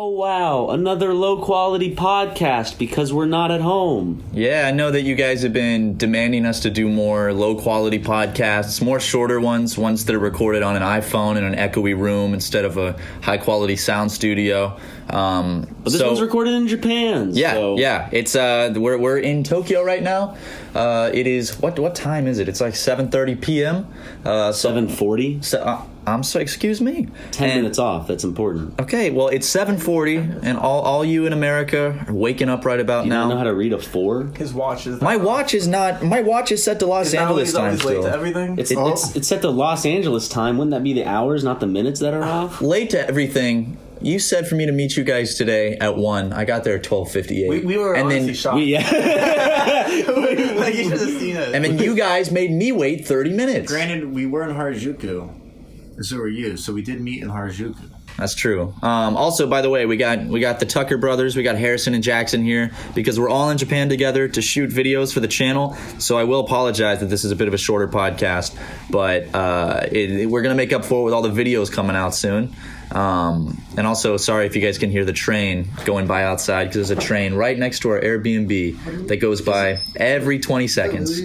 Oh, wow. Another low-quality podcast because we're not at home. Yeah, I know that you guys have been demanding us to do more low-quality podcasts, more shorter ones that are recorded on an iPhone in an echoey room instead of a high-quality sound studio. But this one's recorded in Japan. Yeah, so. yeah. It's we're in Tokyo right now. It is what time is it? It's like 7:30 p.m. 7:40. Excuse me. 10 minutes off. That's important. Okay, well, it's 7:40, and all you in America are waking up right about now. You don't know how to read a 4? His watch is. My watch is set to Los Angeles time late still. to everything. It's set to Los Angeles time. Wouldn't that be the hours, not the minutes that are off? Late to everything. You said for me to meet you guys today at 1. I got there at 12:58. We were honestly shocked. Like, you should have seen it. And then you guys made me wait 30 minutes. Granted, we were in Harajuku, and so were you. So we did meet in Harajuku. That's true. Also, by the way, we got the Tucker brothers. We got Harrison and Jackson here because we're all in Japan together to shoot videos for the channel. So I will apologize that this is a bit of a shorter podcast, but we're gonna make up for it with all the videos coming out soon. And also, sorry if you guys can hear the train going by outside because there's a train right next to our Airbnb that goes by every 20 seconds.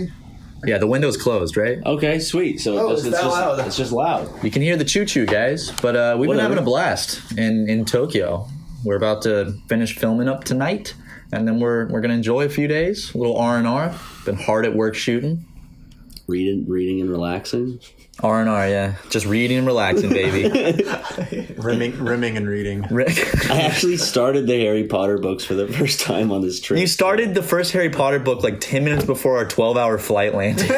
Yeah, the window's closed, right? Okay, sweet. So it's just loud. You can hear the choo-choo, guys. But we've been having a blast in Tokyo. We're about to finish filming up tonight, and then we're going to enjoy a few days. A little R&R. Been hard at work shooting. Reading and relaxing. R&R, yeah. Just reading and relaxing, baby. Rimming and reading. I actually started the Harry Potter books for the first time on this trip. You started the first Harry Potter book like 10 minutes before our 12-hour flight landed.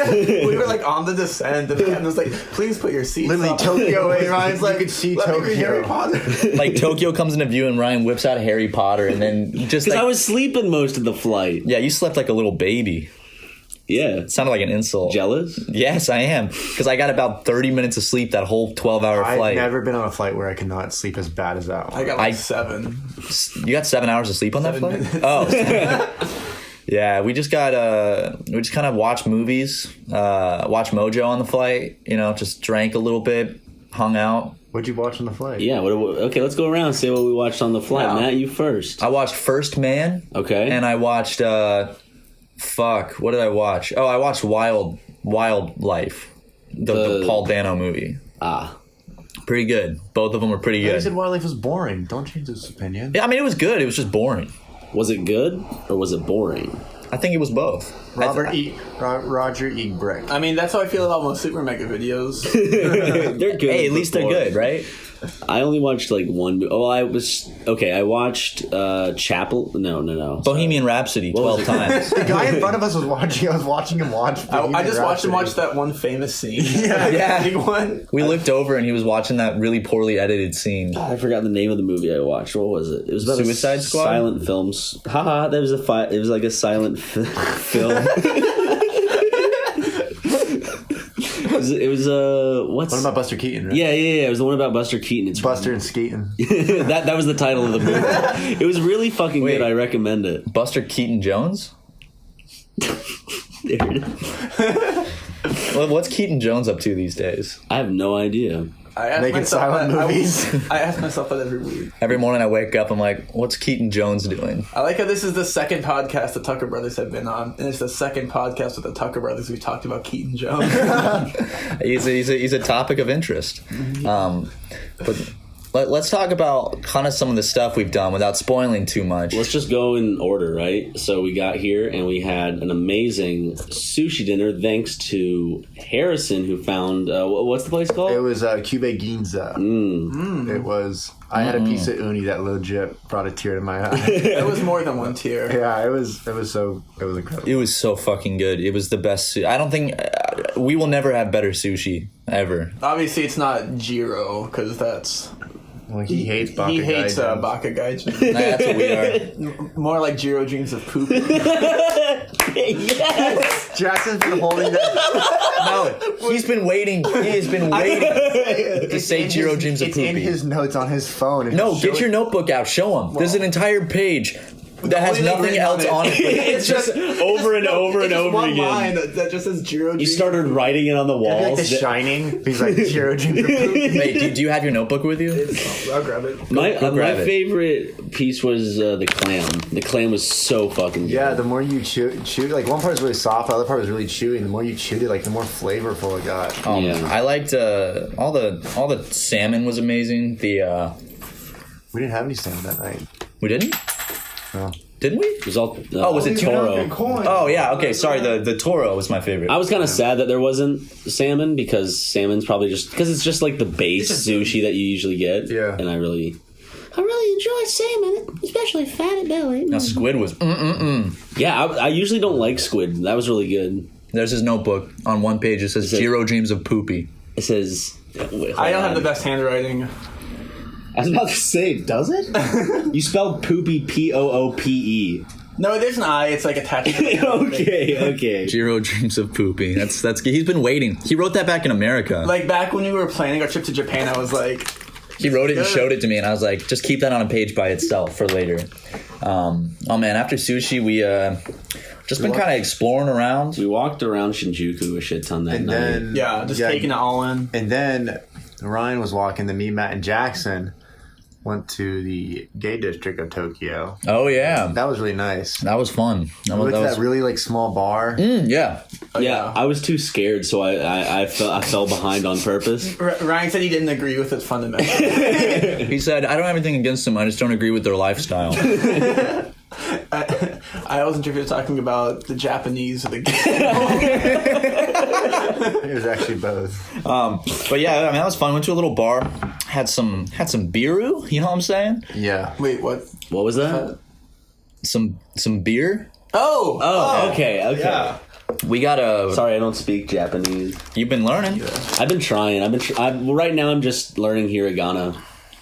We were like on the descent, and the captain was like, "Please put your seats Literally, up." Tokyo, and Ryan's like, you could see Tokyo. Harry Potter. Like Tokyo comes into view and Ryan whips out Harry Potter and then just because I was sleeping most of the flight. Yeah, you slept like a little baby. Yeah. It sounded like an insult. Jealous? Yes, I am. Because I got about 30 minutes of sleep that whole 12-hour flight. I've never been on a flight where I could not sleep as bad as that one. I got like 7. You got 7 hours of sleep on that flight? Minutes. Oh. Yeah, we just kind of watched movies, watched Mojo on the flight, just drank a little bit, hung out. What'd you watch on the flight? Yeah, okay, let's go around and say what we watched on the flight. Yeah. Matt, you first. I watched First Man. Okay. And I watched... what did I watch? Oh, I watched Wildlife, the Paul Dano movie. Pretty good. Both of them were pretty good. You said Wildlife was boring. Don't change this opinion. Yeah, I mean, it was good. It was just boring. Was it good or was it boring? I think it was both. Roger E. Brick. I mean, that's how I feel about most SuperMega videos. They're good. Hey, at least they're good, right? I only watched like one. I watched Chapel. No. Bohemian Rhapsody 12 times. The guy in front of us was watching. I was watching him watch. I just watched him watch that one famous scene. Yeah. Big one. We looked over and he was watching that really poorly edited scene. I forgot the name of the movie I watched. What was it? It was about Suicide Squad? Silent films. Haha, that was it was like a silent film. It was what's one about Buster Keaton, right? Yeah. It was the one about Buster Keaton. It's Buster and Skeeton. that was the title of the movie. It was really fucking good. I recommend it. Buster Keaton Jones? There it is. Well, what's Keaton Jones up to these days? I have no idea. Making silent movies. I ask myself that every week. Every morning I wake up, I'm like, what's Keaton Jones doing? I like how this is the second podcast the Tucker Brothers have been on, and it's the second podcast with the Tucker Brothers we've talked about Keaton Jones. He's a topic of interest. But let's talk about kind of some of the stuff we've done without spoiling too much. Let's just go in order, right? So we got here and we had an amazing sushi dinner thanks to Harrison, who found what's the place called? It was Cube Ginza. It was. I had a piece of uni that legit brought a tear to my eye. It was more than one tear. Yeah, it was incredible. It was so fucking good. It was the best. I don't think we will never have better sushi ever. Obviously, it's not Jiro because that's. Well, he hates Baka He hates Gaijin. Baka Gaijin. That's what we are. More like Jiro dreams of poop. Yes! Jackson's been holding that. No, he's been waiting. He has been waiting to say Jiro dreams of It's poopy. in his notes on his phone. No, get your notebook out. Show him. There's an entire page that has nothing else on it. It's just over and over and over one again. line that just says Jiro. You started writing it on the Like walls. The Shining. He's like, Jiro dreams of poop. Wait, do you have your notebook with you? I'll grab it. My grab it. favorite piece was the clam. The clam was so fucking good. Yeah, the more you chew, like one part is really soft, the other part was really chewy, and the more you chewed it, like the more flavorful it got. Yeah. I liked all the salmon was amazing. We didn't have any salmon that night. We didn't? No. Didn't we? It was all. Was it tuna? Toro. Oh yeah, okay. Sorry, the Toro was my favorite. I was kind of sad that there wasn't salmon because salmon's probably because it's just like the base sushi that you usually get. Yeah. And I really enjoy salmon, especially fatty belly. Now squid was Yeah, I usually don't like squid. That was really good. There's his notebook. On one page it says Jiro dreams of poopy. It says. Wait, I don't hold have the on. best handwriting. I was about to say, does it? You spelled poopy Poope. No, there's an I. It's like attached to the Okay. Jiro dreams of poopy. That's he's been waiting. He wrote that back in America. Like back when we were planning our trip to Japan, I was like, He wrote it and showed it to me, and I was like, just keep that on a page by itself for later. Oh man, after sushi, we just been kind of exploring around. We walked around Shinjuku a shit ton that And night. then just taking it all in. And then Ryan was walking. Me, Matt, and Jackson went to the gay district of Tokyo. Oh yeah, That was really nice. that was fun. We went to that really like small bar. Yeah. Yeah, I was too scared, so I fell behind on purpose. Ryan said he didn't agree with it fundamentally. He said, I don't have anything against them, I just don't agree with their lifestyle. I wasn't sure if you were talking about the Japanese or the gay. It was actually both. But yeah, I mean, that was fun. Went to a little bar, had some biru, you know what I'm saying? Yeah. Wait, what? What was that? Some beer. Oh, okay. Yeah. We got a... Sorry, I don't speak Japanese. You've been learning. I've been trying. Right now I'm just learning hiragana.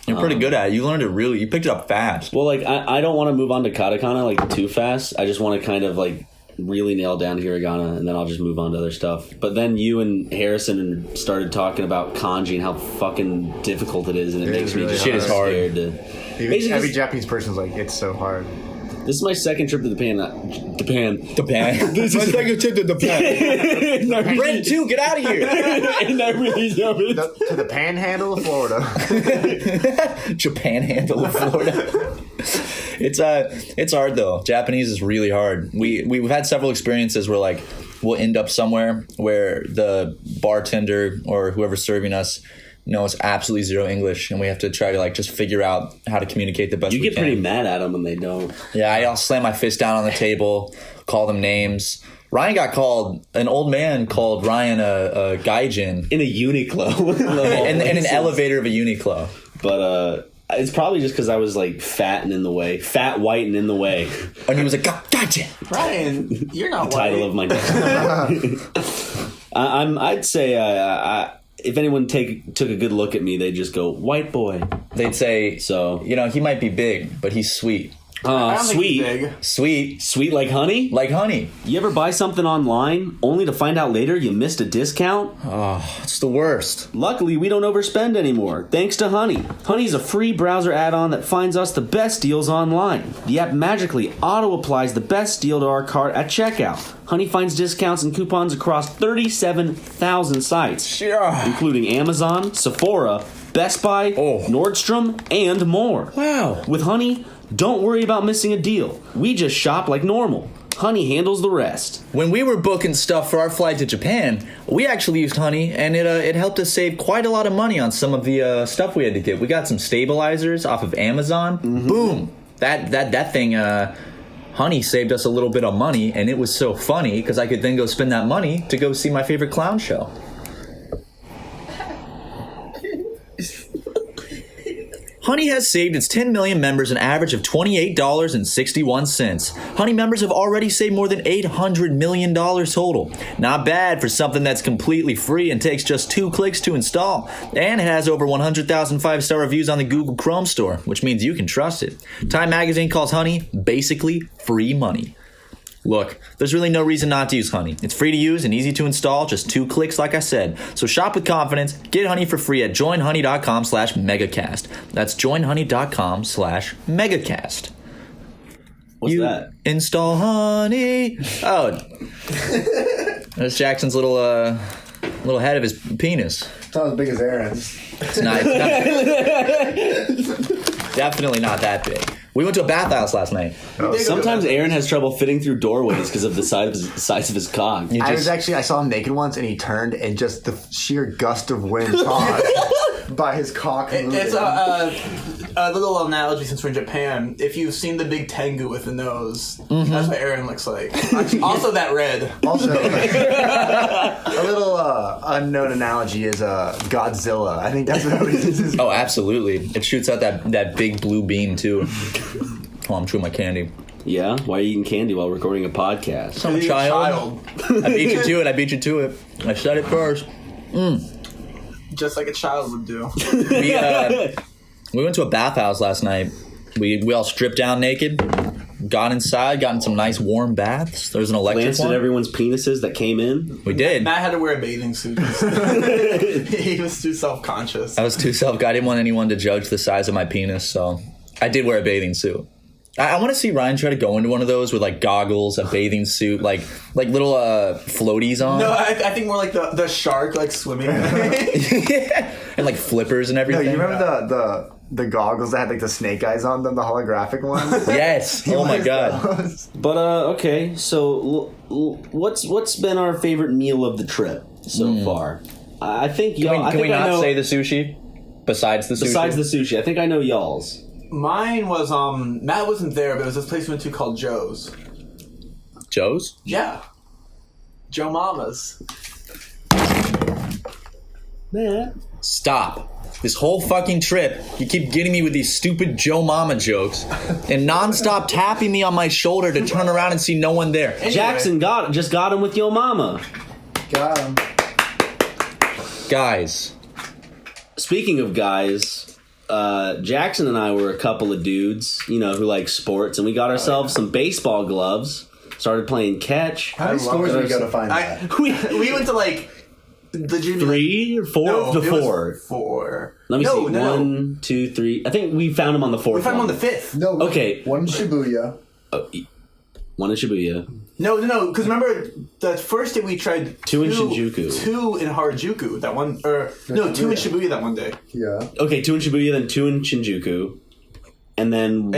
You're pretty good at it. You learned it you picked it up fast. Well, like I don't want to move on to katakana like too fast. I just want to kind of like really nail down hiragana, and then I'll just move on to other stuff. But then you and Harrison started talking about kanji and how fucking difficult it is, and it makes me really just Shit is hard. scared to. Basically, Every Japanese person's like, it's so hard. this is my second trip to Japan. Japan. This is like a trip to Japan. Brent, too, get out of here. And I really love it. To the panhandle of Florida. Japan handle of Florida. It's hard though. Japanese is really hard. We've had several experiences where like we'll end up somewhere where the bartender or whoever's serving us knows absolutely zero English, and we have to try to like just figure out how to communicate the best. You we get can. pretty mad at them when they don't. Yeah, I'll slam my fist down on the table, call them names. Ryan got called. An old man called Ryan a gaijin In a Uniqlo. in an elevator of a Uniqlo. But it's probably just because I was like fat, white, and in the way. And he was like, "Gotcha." Ryan, you're not Title white. of my name. I'd say if anyone took a good look at me, they'd just go white boy. They'd say, So you know, he might be big, but he's sweet. I don't think he's sweet, big. Sweet like honey. like honey. You ever buy something online only to find out later you missed a discount? It's the worst. Luckily, we don't overspend anymore, thanks to Honey. Honey's a free browser add-on that finds us the best deals online. The app magically auto-applies the best deal to our cart at checkout. Honey finds discounts and coupons across 37,000 sites, including Amazon, Sephora, Best Buy, Nordstrom, and more. Wow. With Honey, don't worry about missing a deal. We just shop like normal. Honey handles the rest. When we were booking stuff for our flight to Japan, we actually used Honey, and it helped us save quite a lot of money on some of the stuff we had to get. We got some stabilizers off of Amazon. Mm-hmm. Boom. That thing, Honey saved us a little bit of money, and it was so funny because I could then go spend that money to go see my favorite clown show. Honey has saved its 10 million members an average of $28.61. Honey members have already saved more than $800 million total. Not bad for something that's completely free and takes just 2 clicks to install. And it has over 100,000 5-star reviews on the Google Chrome store, which means you can trust it. Time magazine calls Honey basically free money. Look, there's really no reason not to use Honey. It's free to use and easy to install, just 2 clicks like I said. So shop with confidence, get Honey for free at joinhoney.com/megacast. That's joinhoney.com/megacast. What's you that? install honey. Oh, that's Jackson's little head of his penis. It's not as big as Aaron's. It's not. Definitely not that big. We went to a bathhouse last night. Sometimes Aaron has trouble fitting through doorways because of the size of his cock. You just- I saw him naked once, and he turned, and just the sheer gust of wind caused by his cock moving. It's a little analogy since we're in Japan. If you've seen the big tengu with the nose, that's what Aaron looks like. Also, that red. Also, a little unknown analogy is Godzilla. I think that's what it is. Oh, absolutely. It shoots out that big blue beam, too. Oh, I'm chewing my candy. Yeah? Why are you eating candy while recording a podcast? I'm a child. I beat you to it. I said it first. Just like a child would do. We went to a bathhouse last night. We all stripped down naked, got inside, got in some nice warm baths. There was an electric Glanced one. at everyone's penises that came in. We did. Matt had to wear a bathing suit. He was too self-conscious. I was too I didn't want anyone to judge the size of my penis, so I did wear a bathing suit. I want to see Ryan try to go into one of those with like goggles, a bathing suit, like little floaties on. No, I think more like the shark like swimming. And like flippers and No, everything. you remember the goggles that had like the snake eyes on them, the holographic ones? Yes. Oh my god. But, okay, so what's been our favorite meal of the trip so far? I think y'all... Can we not say the sushi? Besides the sushi? Besides the sushi. I think I know y'all's. Mine was Matt wasn't there, but it was this place we went to called Joe's. Joe's? Yeah, Joe Mama's. Man. Stop. This whole fucking trip, you keep getting me with these stupid Joe Mama jokes and nonstop tapping me on my shoulder to turn around and see no one there. Anyway. Jackson just got him with Yo Mama. Got him. Guys. Speaking of guys, Jackson and I were a couple of dudes, who like sports, and we got ourselves some baseball gloves, started playing catch. How many stores did we go to find that? We went to like legitimately 3 or 4? No, The it was 4. 4. Let me see. No. 1, 2, 3. I think we found him on the 4th. We found him on one. the 5th. No. Okay. One in Shibuya. One in Shibuya. No, because remember the first day we tried 2 in Shinjuku. 2 in Harajuku that one, or no, 2 in Shibuya that one day. Yeah. Okay, 2 in Shibuya, then 2 in Shinjuku, and then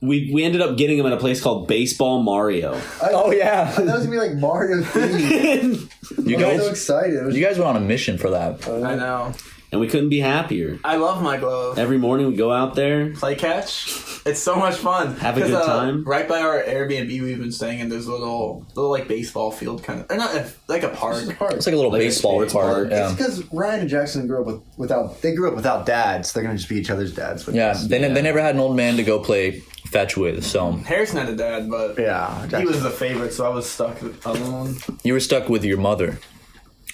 we ended up getting him at a place called Baseball Mario. Oh, yeah. That was gonna be like Mario themed. You I was so guys, excited. you guys went on a mission for that. I know. And we couldn't be happier. I love my glove. Every morning we go out there. Play catch. It's so much fun. Have a good time. Right by our Airbnb we've been staying in, there's a little like baseball field kind of, or not like a park. It's like a little Like a baseball sports park. park. Yeah. It's because Ryan and Jackson grew up without dads. They're gonna just be each other's dads. With Yeah, us. they never had an old man to go play fetch with, so Harrison had a dad, but Yeah. he was the favorite, so I was stuck alone. you were stuck with your mother,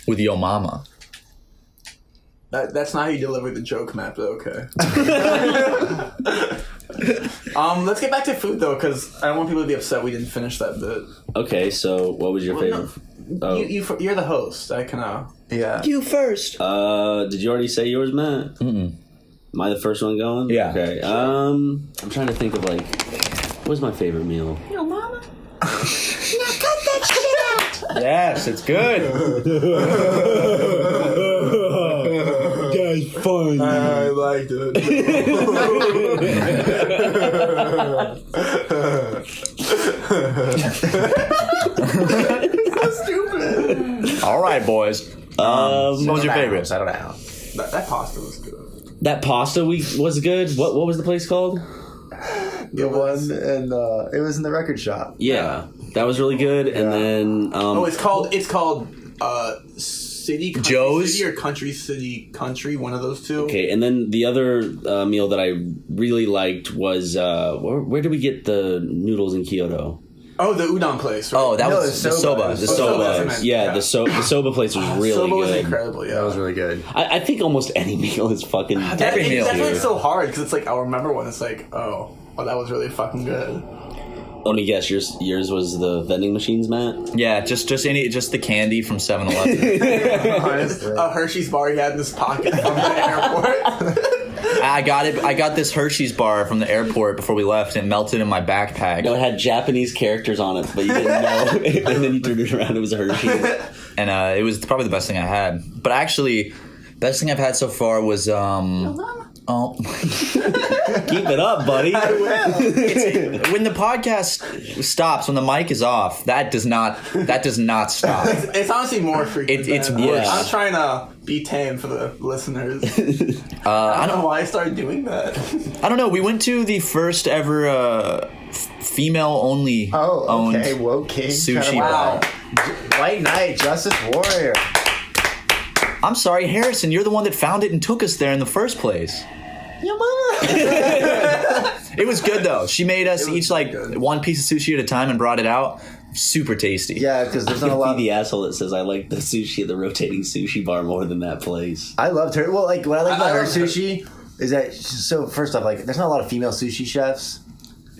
with your mama. That's not how you deliver the joke, Matt, but okay. Let's get back to food though, because I don't want people to be upset we didn't finish that bit. Okay, so what was your favorite? No, you're the host. I can. Yeah. You first. Did you already say yours, Matt? Mm-mm. Am I the first one going? Yeah. Okay. I'm trying to think of what was my favorite meal? Yo, mama. Now cut that shit out. Yes, it's good. Guys, fun. I liked it. So stupid. All right, boys. What was your favorite? I don't know. That pasta was good. That pasta was good. What was the place called? The one and it was in the record shop. Yeah, that was really good. And then It's called City Country Joe's? City or Country City Country. One of those two. okay, and then the other meal that I really liked was where did we get the noodles in Kyoto? Oh, the udon place. Right? Oh, that No, was the the soba. soba. The Oh, soba. soba. I meant. Yeah, Yeah. the soba place was really Soba was good. incredible. Yeah, That was really good. I think almost any meal is fucking. Every meal, That's why dude. it's so hard because it's like I'll remember when it's like, oh, that was really fucking good. Let me guess, yours was the vending machines, Matt. Yeah, just the candy from 7-Eleven. Honestly. A Hershey's bar he had in his pocket from the airport. I got it. I got this Hershey's bar from the airport before we left, and it melted in my backpack. No, it had Japanese characters on it, but you didn't know. And then you turned it around, it was a Hershey. And it was probably the best thing I had. But actually, best thing I've had so far was oh, Keep it up, buddy. I will. when the podcast stops, when the mic is off, that does not stop. It's honestly more freaking. It's bad. worse. I'm trying to be tame for the listeners. I don't know why I started doing that. I don't know. We went to the first ever female only owned Woke King. sushi Wow. bar. White Knight, Justice Warrior. I'm sorry, Harrison. You're the one that found it and took us there in the first place. Your mama. It was good though. She made us each like good. one piece of sushi at a time and brought it out. Super tasty. Yeah, because there's not a I'll lot. be the asshole that says I like the sushi at the rotating sushi bar more than that place. I loved her. Well, like what I like about I her love her. sushi is that so first off, like there's not a lot of female sushi chefs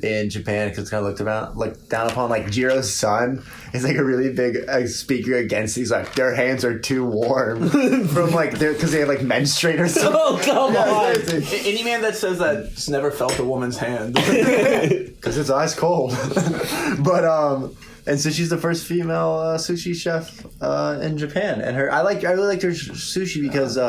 in Japan because it's kind of looked down upon. Like Jiro's son is like a really big speaker against these. Like their hands are too warm from like because they have like menstruate or something. Oh, come on. Any man that says that's never felt a woman's hand. Because it's ice cold. But and so she's the first female sushi chef in Japan, and I really liked her sushi because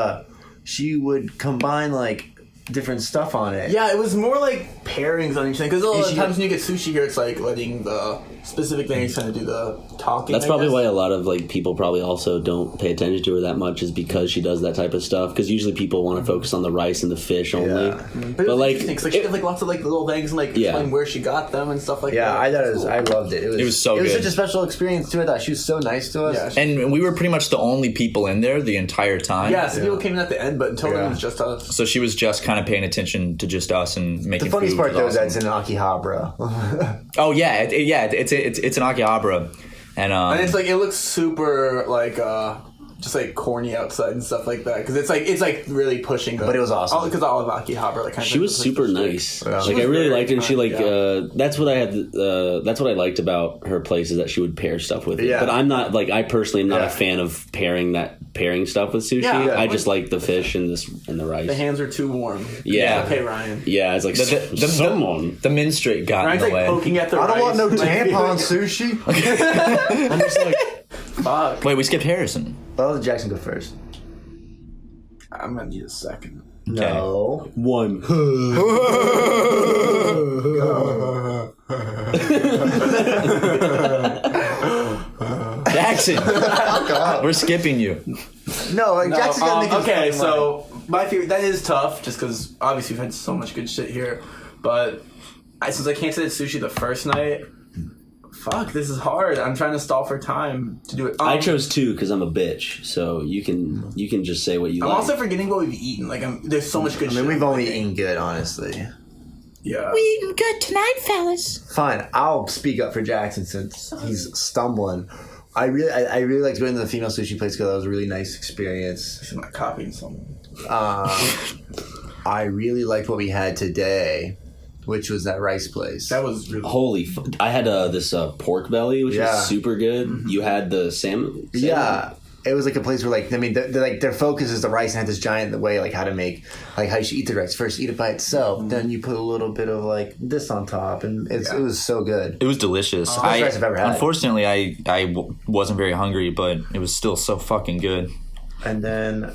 she would combine like different stuff on it. Yeah, it was more like pairings on each thing. Because a lot of she- times when you get sushi here, it's like letting the specific things kind of do the talking. That's I probably guess. why a lot of like people probably also don't pay attention to her that much, is because she does that type of stuff. Because usually people want to focus on the rice and the fish only. Yeah. But, it was like, interesting, 'cause, like she did like lots of like little things and like Yeah. explain where she got them and stuff like Yeah, that. I thought it was. Cool. I loved it. It was so It was good. such a special experience too. I thought she was so nice to us. Yeah, And we were pretty much the only people in there the entire time. yeah, some people came in at the end, but until then Yeah. it was just us. So she was just kind of paying attention to just us and making The funniest food. part was though is awesome. that it's in Akihabara. Oh yeah, it's an Akihabara, and And it's like it looks super like just like corny outside and stuff like that because it's like really pushing. But it was awesome. because all of Akihabara like kind She of was super nice. Like I was really very liked it. And she kind, like that's what I had. That's what I liked about her place, is that she would pair stuff with it. Yeah. But I'm not like, I personally am not Yeah. a fan of pairing stuff with sushi. Yeah. I just like the fish and the rice. the hands are too warm. Yeah. Okay, Ryan. Yeah, it's like someone. the minstrate got Ryan's in the like way. poking at the I don't want no rice. Like, tampon sushi. I'm just like, Fuck. Wait, we skipped Harrison. I'll let Jackson go first. I'm gonna need a second. No. one. Jackson, we're skipping you. No, like Jackson's gotta make his okay, fucking so my favorite, that is tough just because obviously we've had so much good shit here, but since I canceled sushi the first night, fuck, this is hard. I'm trying to stall for time to do it. I chose two because I'm a bitch. So you can just say what you I'm like. also forgetting what we've eaten. Like, there's so much good shit. I mean, we've only eaten good, honestly. Yeah. Eating good tonight, fellas. Fine, I'll speak up for Jackson since he's stumbling. I really liked going to the female sushi place because that was a really nice experience. I'm not copying someone. I really liked what we had today, which was that rice place. That was really. Holy! I had this pork belly, which Yeah. was super good. You had the salmon. Yeah, it was like a place where, like, I mean, their focus is the rice and had this giant way, like, how to make, like, how you should eat the rice. First, eat it by itself, then you put a little bit of, like, this on top, and it was so good. It was delicious. best rice I've ever had. Unfortunately, I wasn't very hungry, but it was still so fucking good. And then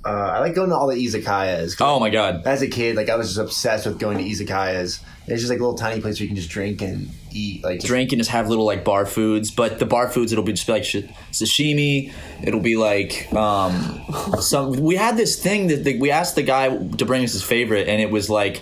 I like going to all the izakayas. Oh my god. As a kid, like, I was just obsessed with going to izakayas. It's just like a little tiny place where you can just drink and eat, like, just, Drink and just have little like bar foods, but the bar foods it'll be just be like sashimi. It'll be like some. We had this thing that we asked the guy to bring us his favorite, and it was like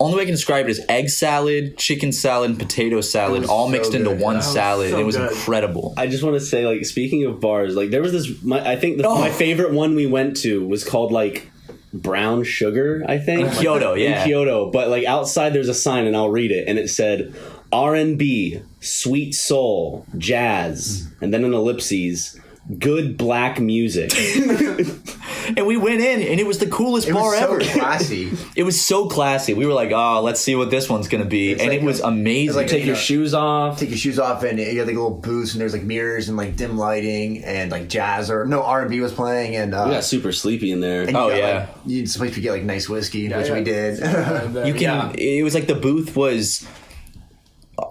only way I can describe it is egg salad, chicken salad, and potato salad was all so mixed into good. one That was salad. so It was good. incredible. I just want to say, like, speaking of bars, like, there was this. I think my favorite one we went to was called like Brown Sugar. I think In Kyoto, yeah. in Kyoto. But like outside, there's a sign, and I'll read it, and it said R&B, sweet soul, jazz, and then an ellipses. good black music. And we went in, and it was the coolest bar ever. It was so classy. It was so classy. We were like, oh, let's see what this one's going to be. And like- it was amazing. it's like Take your shoes off. Take your shoes off, and you had like a little booth, and there's like mirrors and like dim lighting, and like jazz or no R&B was playing, and We got super sleepy in there. and you Oh, got, yeah. like, you're supposed to get like nice whiskey, which yeah. we did. You can. It was like the booth was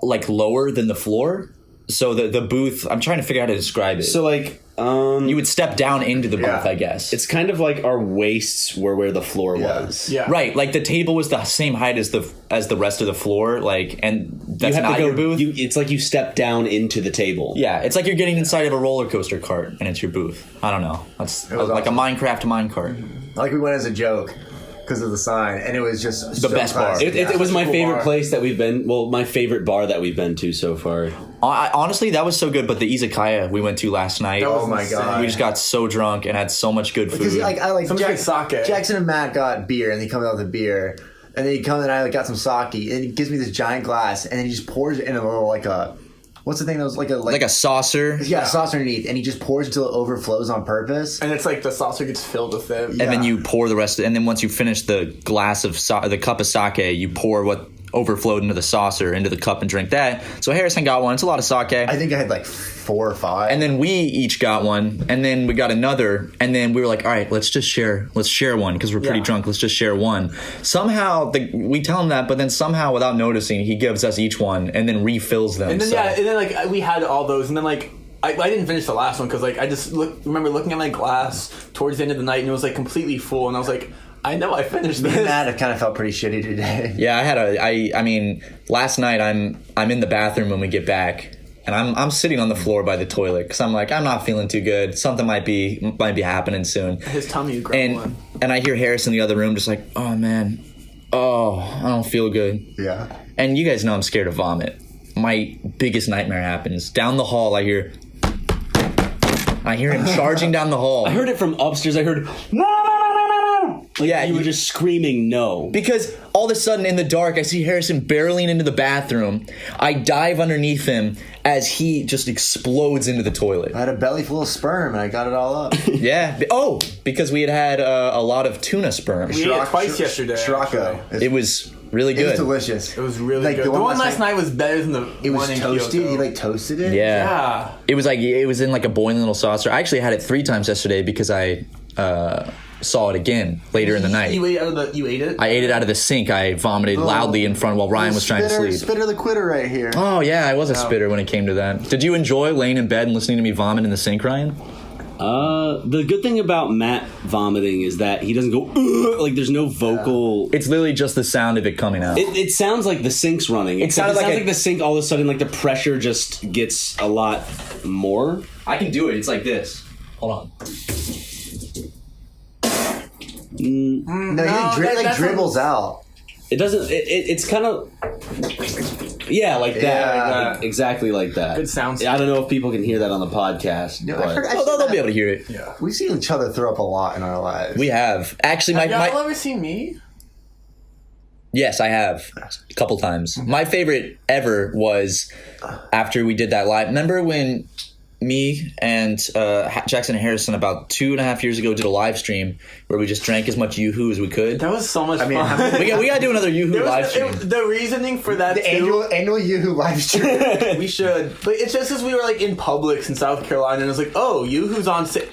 like lower than the floor. So the booth, I'm trying to figure out how to describe it. So like, you would step down into the booth, Yeah. I guess. it's kind of like our waists were where the floor was. Yeah. Right, like the table was the same height as the rest of the floor, like, and that's You have not to go. your booth. It's like you step down into the table. Yeah, it's like you're getting inside of a roller coaster cart, and it's your booth. I don't know. That's was like awesome. a Minecraft minecart. Like we went as a joke because of the sign, and it was just The best bar. It was my Cool favorite bar. place that we've been. Well, my favorite bar that we've been to so far. Honestly, that was so good. But the izakaya we went to last night, That was Oh my insane. god! we just got so drunk and had so much good because food. like I like Some good sake. Jackson and Matt got beer, and he comes out with the beer, and then he comes and I like, got some sake, and he gives me this giant glass, and then he just pours it in a little like a what's the thing that was like like a saucer, yeah sauce underneath, and he just pours until it overflows on purpose. And it's like the saucer gets filled with it. and then you pour the rest. And then once you finish the glass of the cup of sake, you pour what overflowed into the saucer into the cup and drink that. So Harrison got one. It's a lot of sake. I think I had like 4 or 5. And then we each got one, and then we got another, and then we were like, all right, let's share one because we're pretty Yeah. drunk. Let's just share one. Somehow we tell him that, but then somehow without noticing, he gives us each one and then refills them. And then so. and then like we had all those, and then like I didn't finish the last one because like I just remember looking at my glass towards the end of the night, and it was like completely full, and I was like, I know I finished Me and this. Matt have kind of felt pretty shitty today. Yeah, I mean, last night I'm in the bathroom when we get back, and I'm sitting on the floor by the toilet because I'm like, I'm not feeling too good. Something might be happening soon. His tummy grabbed one. And I hear Harris in the other room just like, oh man, I don't feel good. Yeah. And you guys know I'm scared of vomit. My biggest nightmare happens down the hall. I hear him charging down the hall. I heard it from upstairs. I heard no. Like, Yeah, you were you- just screaming no. Because all of a sudden in the dark, I see Harrison barreling into the bathroom. I dive underneath him as he just explodes into the toilet. I had a belly full of sperm, and I got it all up. Yeah. Oh, because we had a lot of tuna sperm. We ate it twice yesterday. Shirako. It was really It was good. delicious. It was really Like, good. the The one one last last night was better than the It was one in toasted. Kyoto. He like toasted it. Yeah. Yeah. It was in like a boiling little saucer. I actually had it 3 times yesterday because I saw it again later in the night. You ate it? I ate it out of the sink. I vomited loudly in front while Ryan was trying to sleep. Spitter the quitter right here. Oh yeah, I was a spitter when it came to that. Did you enjoy laying in bed and listening to me vomit in the sink, Ryan? The good thing about Matt vomiting is that he doesn't go "Ugh," like there's no vocal. It's literally just the sound of it coming out. It sounds like the sink's running. It sounded sounds like like the sink all of a sudden like the pressure just gets a lot more. I can do it. It's like this. Hold on. No, No, it like that's dribbles out. It doesn't. It's kind of. Yeah, like that. Yeah. Like, exactly like that. Good sound. I don't know if people can hear that on the podcast. No, but They'll be able to hear it. Yeah. We've seen each other throw up a lot in our lives. We have. Actually, Have y'all my ever seen me? yes, I have a couple times. My favorite ever was after we did that live. Remember when me and Jackson and Harrison about 2.5 years ago did a live stream where we just drank as much Yoo-Hoo as we could? That was so much mean, fun. We got to do another Yoo-Hoo There live was, stream. the reasoning for that the too, annual Yoo-Hoo live stream. we should, but it's just because we were like in Publix in South Carolina, and it was like, oh, Yoo-Hoo's on sale.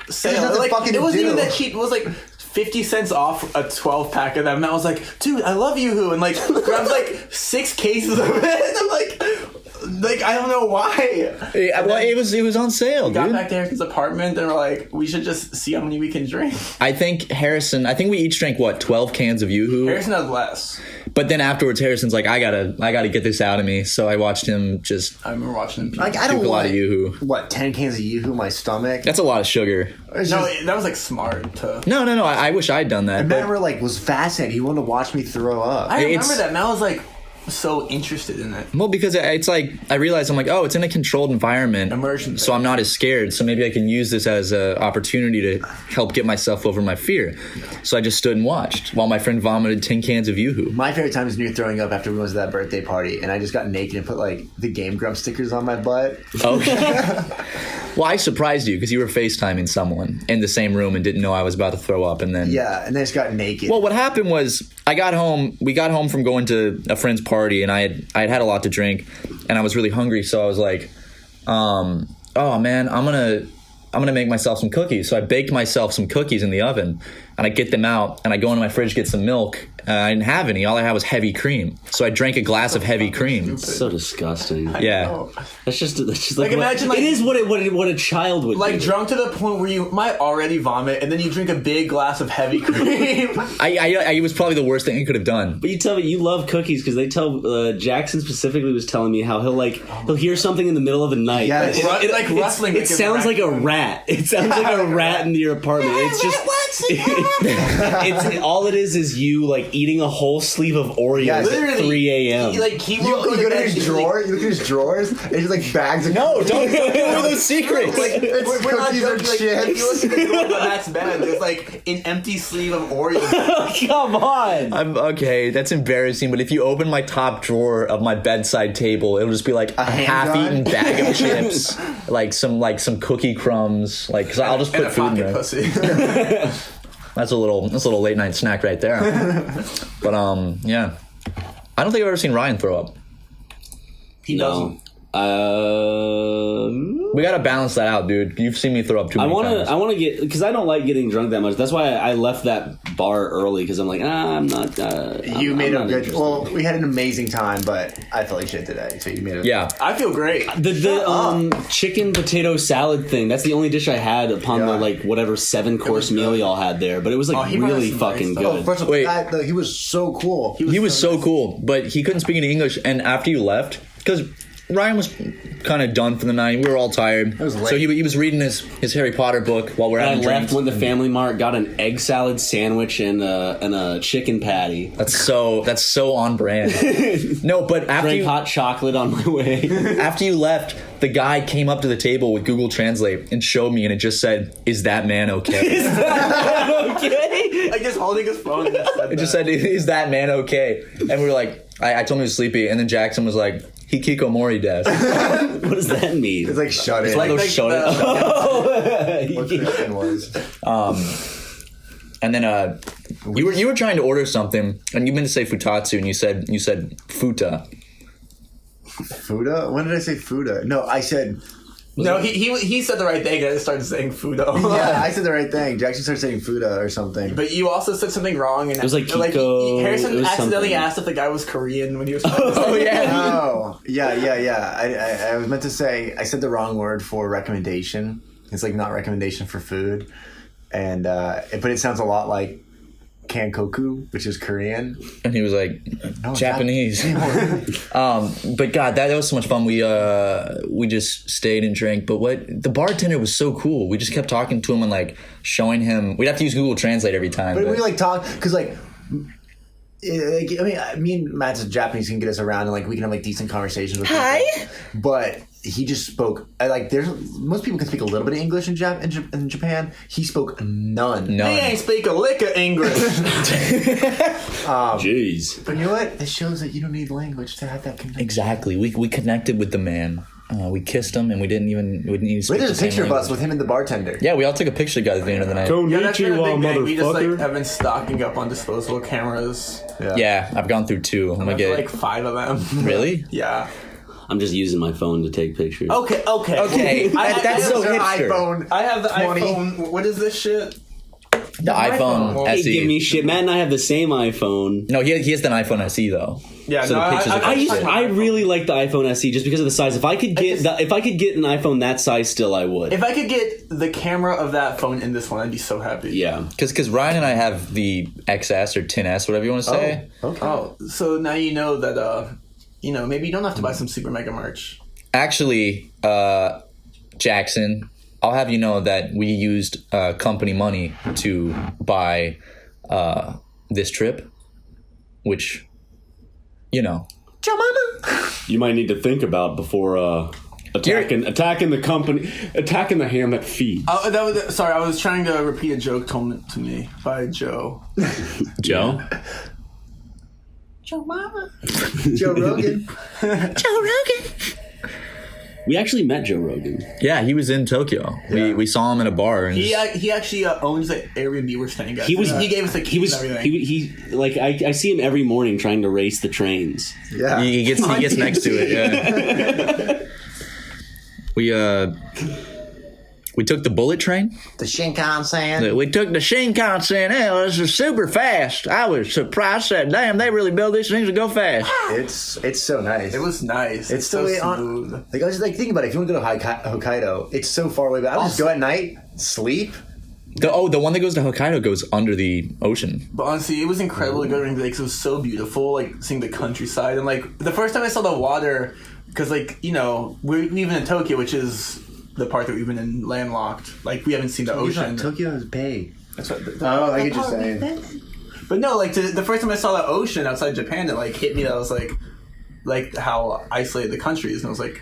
nothing Like, fucking it wasn't to even do. that cheap. It was like 50 cents off a 12-pack of them. And I was like, dude, I love Yoo-Hoo, and like grabs like 6 cases of it. And I'm like I don't know why. Yeah, well, it was on sale, Got dude. back to Harrison's apartment, and we're like, we should just see how many we can drink. I think we each drank 12 cans of Yoo-Hoo. Harrison had less. But then afterwards, Harrison's like, I gotta get this out of me. So I watched him just I remember watching him. Like I puke don't a lot want of Yoo-Hoo. What 10 cans of Yoo-Hoo in my stomach? That's a lot of sugar. It's No, just- that was like smart to. No. I wish I'd done that. and but- Matt were like was fascinated. He wanted to watch me throw up. I remember It's- that. Mel was like so interested in it. Well, because it's like I realized I'm like, oh, it's in a controlled environment, Immersion so I'm not as scared. So maybe I can use this as an opportunity to help get myself over my fear. So I just stood and watched while my friend vomited 10 cans of Yoo-Hoo. My favorite time is when you're throwing up after we went to that birthday party, and I just got naked and put like the Game Grump stickers on my butt. Okay. Well, I surprised you because you were FaceTiming someone in the same room and didn't know I was about to throw up, and then and then just got naked. Well, what happened was I got home. We got home from going to a friend's party, and I had a lot to drink, and I was really hungry. So I was like, "Oh man, I'm gonna make myself some cookies." So I baked myself some cookies in the oven, and I get them out, and I go into my fridge to get some milk. I didn't have any. All I had was heavy cream. So I drank a glass of heavy cream. So disgusting. Yeah. That's just Like, imagine, like- it is what a child would Like do. drunk to the point where you might already vomit, and then you drink a big glass of heavy cream. I was probably the worst thing he could have done. But you tell me you love cookies because they tell Jackson specifically was telling me how he'll hear something in the middle of the night. Yes. Like rustling. It sounds like a rat. It sounds like a rat in your apartment. It's just it's all it is you like eating a whole sleeve of Oreos Yes. at 3 a.m. Like keep you go to his drawer. You look at his drawers. And it's like bags of No, don't give away those secrets. It's we're not cookies or joking, like, chips. if you look at the drawer, but that's bad. There's like an empty sleeve of Oreos. Come on. I'm okay. That's embarrassing. But if you open my top drawer of my bedside table, it'll just be like a half-eaten handgun? bag of chips, like some cookie crumbs. Like, cause I'll just And put a food in pocket there. pussy. That's a little late night snack right there. But yeah, I don't think I've ever seen Ryan throw up. He doesn't. We gotta balance that out, dude. You've seen me throw up too many times. I want to get because I don't like getting drunk that much. That's why I left that bar early because I'm like, I'm not. You made I'm a not good. interested. Well, we had an amazing time, but I felt like shit today. So you made it. Yeah. I feel great. The chicken potato salad thing. That's the only dish I had upon the Yeah. like whatever 7-course meal y'all had there. But it was like he brought us really some fucking nice good. stuff. First of all, Wait. he was so cool. He was so cool, but he couldn't speak any English. And after you left, because Ryan was kind of done for the night, we were all tired. was late. So he was reading his Harry Potter book while we're I having left, drinks. went to Family Mart, got an egg salad sandwich and a chicken patty. That's so on brand. No, but Drank hot chocolate on my way. after you left, the guy came up to the table with Google Translate and showed me, and it just said, "Is that man okay?" Okay. Like just holding his phone. And It just said, "Is that man okay?" And we were like, I told him he was sleepy, and then Jackson was like, "Hikikomori desu." What does that mean? It's like shut in. Like those like showing what Christian was. And then you were trying to order something, and you meant to say futatsu, and you said futa. Fuda? When did I say Fuda? No, I said. No, he said the right thing. I just started saying Fudo. Yeah, I said the right thing. Jackson started saying Fuda or something. But you also said something wrong. And It was like Kiko, Harrison it was accidentally something. asked if the guy was Korean when he was. Oh yeah. Oh, yeah. I was meant to say, I said the wrong word for recommendation. It's like not recommendation for food. And, but it sounds a lot like Kankoku, which is Korean. And he was like, No, it's Japanese. But God, that was so much fun. We just stayed and drank. But the bartender was so cool. We just kept talking to him and like showing him. We'd have to use Google Translate every time. But we like talk, because like, I mean, me and Matt's Japanese can get us around and like we can have like decent conversations with people. But he just spoke like there's most people can speak a little bit of English in Japan. He spoke none. He ain't speak a lick of English. Jeez. But you know what? It shows that you don't need language to have that connection. Exactly. We connected with the man. We kissed him, and we didn't even speak Wait, there's the a same picture of us language. with him and the bartender. Yeah, we all took a picture together at the end of the night. Yeah, that's been a Konnichiwa, big thing. We just like motherfucker. have been stocking up on disposable cameras. Yeah, I've gone through 2. I'm gonna That's get like 5 of them. really. Yeah. I'm just using my phone to take pictures. Okay. Okay, that's so Their hipster. iPhone. I have the 20. iPhone. What is this shit? The iPhone Hey, SE. give me shit. Matt and I have the same iPhone. No, he has an iPhone SE though. Yeah, So no, the pictures are I really like the iPhone SE just because of the size. If I could get if I could get an iPhone that size, still I would. If I could get the camera of that phone in this one, I'd be so happy. Yeah. Because Ryan and I have the XS or 10S, whatever you want to say. Okay. Oh, so now you know that, maybe you don't have to buy some SuperMega merch. Actually, Jackson, I'll have you know that we used company money to buy this trip, which, You might need to think about before attacking the company, attacking the hand that feeds. Sorry, I was trying to repeat a joke told to me by Joe. Joe. Joe Mama. Joe Rogan. Joe Rogan. We actually met Joe Rogan. Yeah, he was in Tokyo. Yeah. We saw him in a bar. And He actually owns the Airbnb we're staying at. He gave us a key and everything. He like I see him every morning trying to race the trains. Yeah. he gets next to it. Yeah. We took the bullet train. The Shinkansen. We took the Shinkansen. Hell, this is super fast. I was surprised that damn they really build these things to go fast. It's so nice. It was nice. It's so the way smooth. Like I was like thinking about it. If you want to go to Hokkaido, it's so far away. But I'll just go at night, sleep. The one that goes to Hokkaido goes under the ocean. But honestly, it was incredible to go to Rainbow Lakes. It was so beautiful, like seeing the countryside. And like the first time I saw the water, because like, you know, we live in Tokyo, which is the part that we've been in landlocked. Like we haven't seen the ocean. Tokyo is big. That's what Oh, I get you saying. But no, like the first time I saw the ocean outside Japan, it like hit me that I was like how isolated the country is, and it was like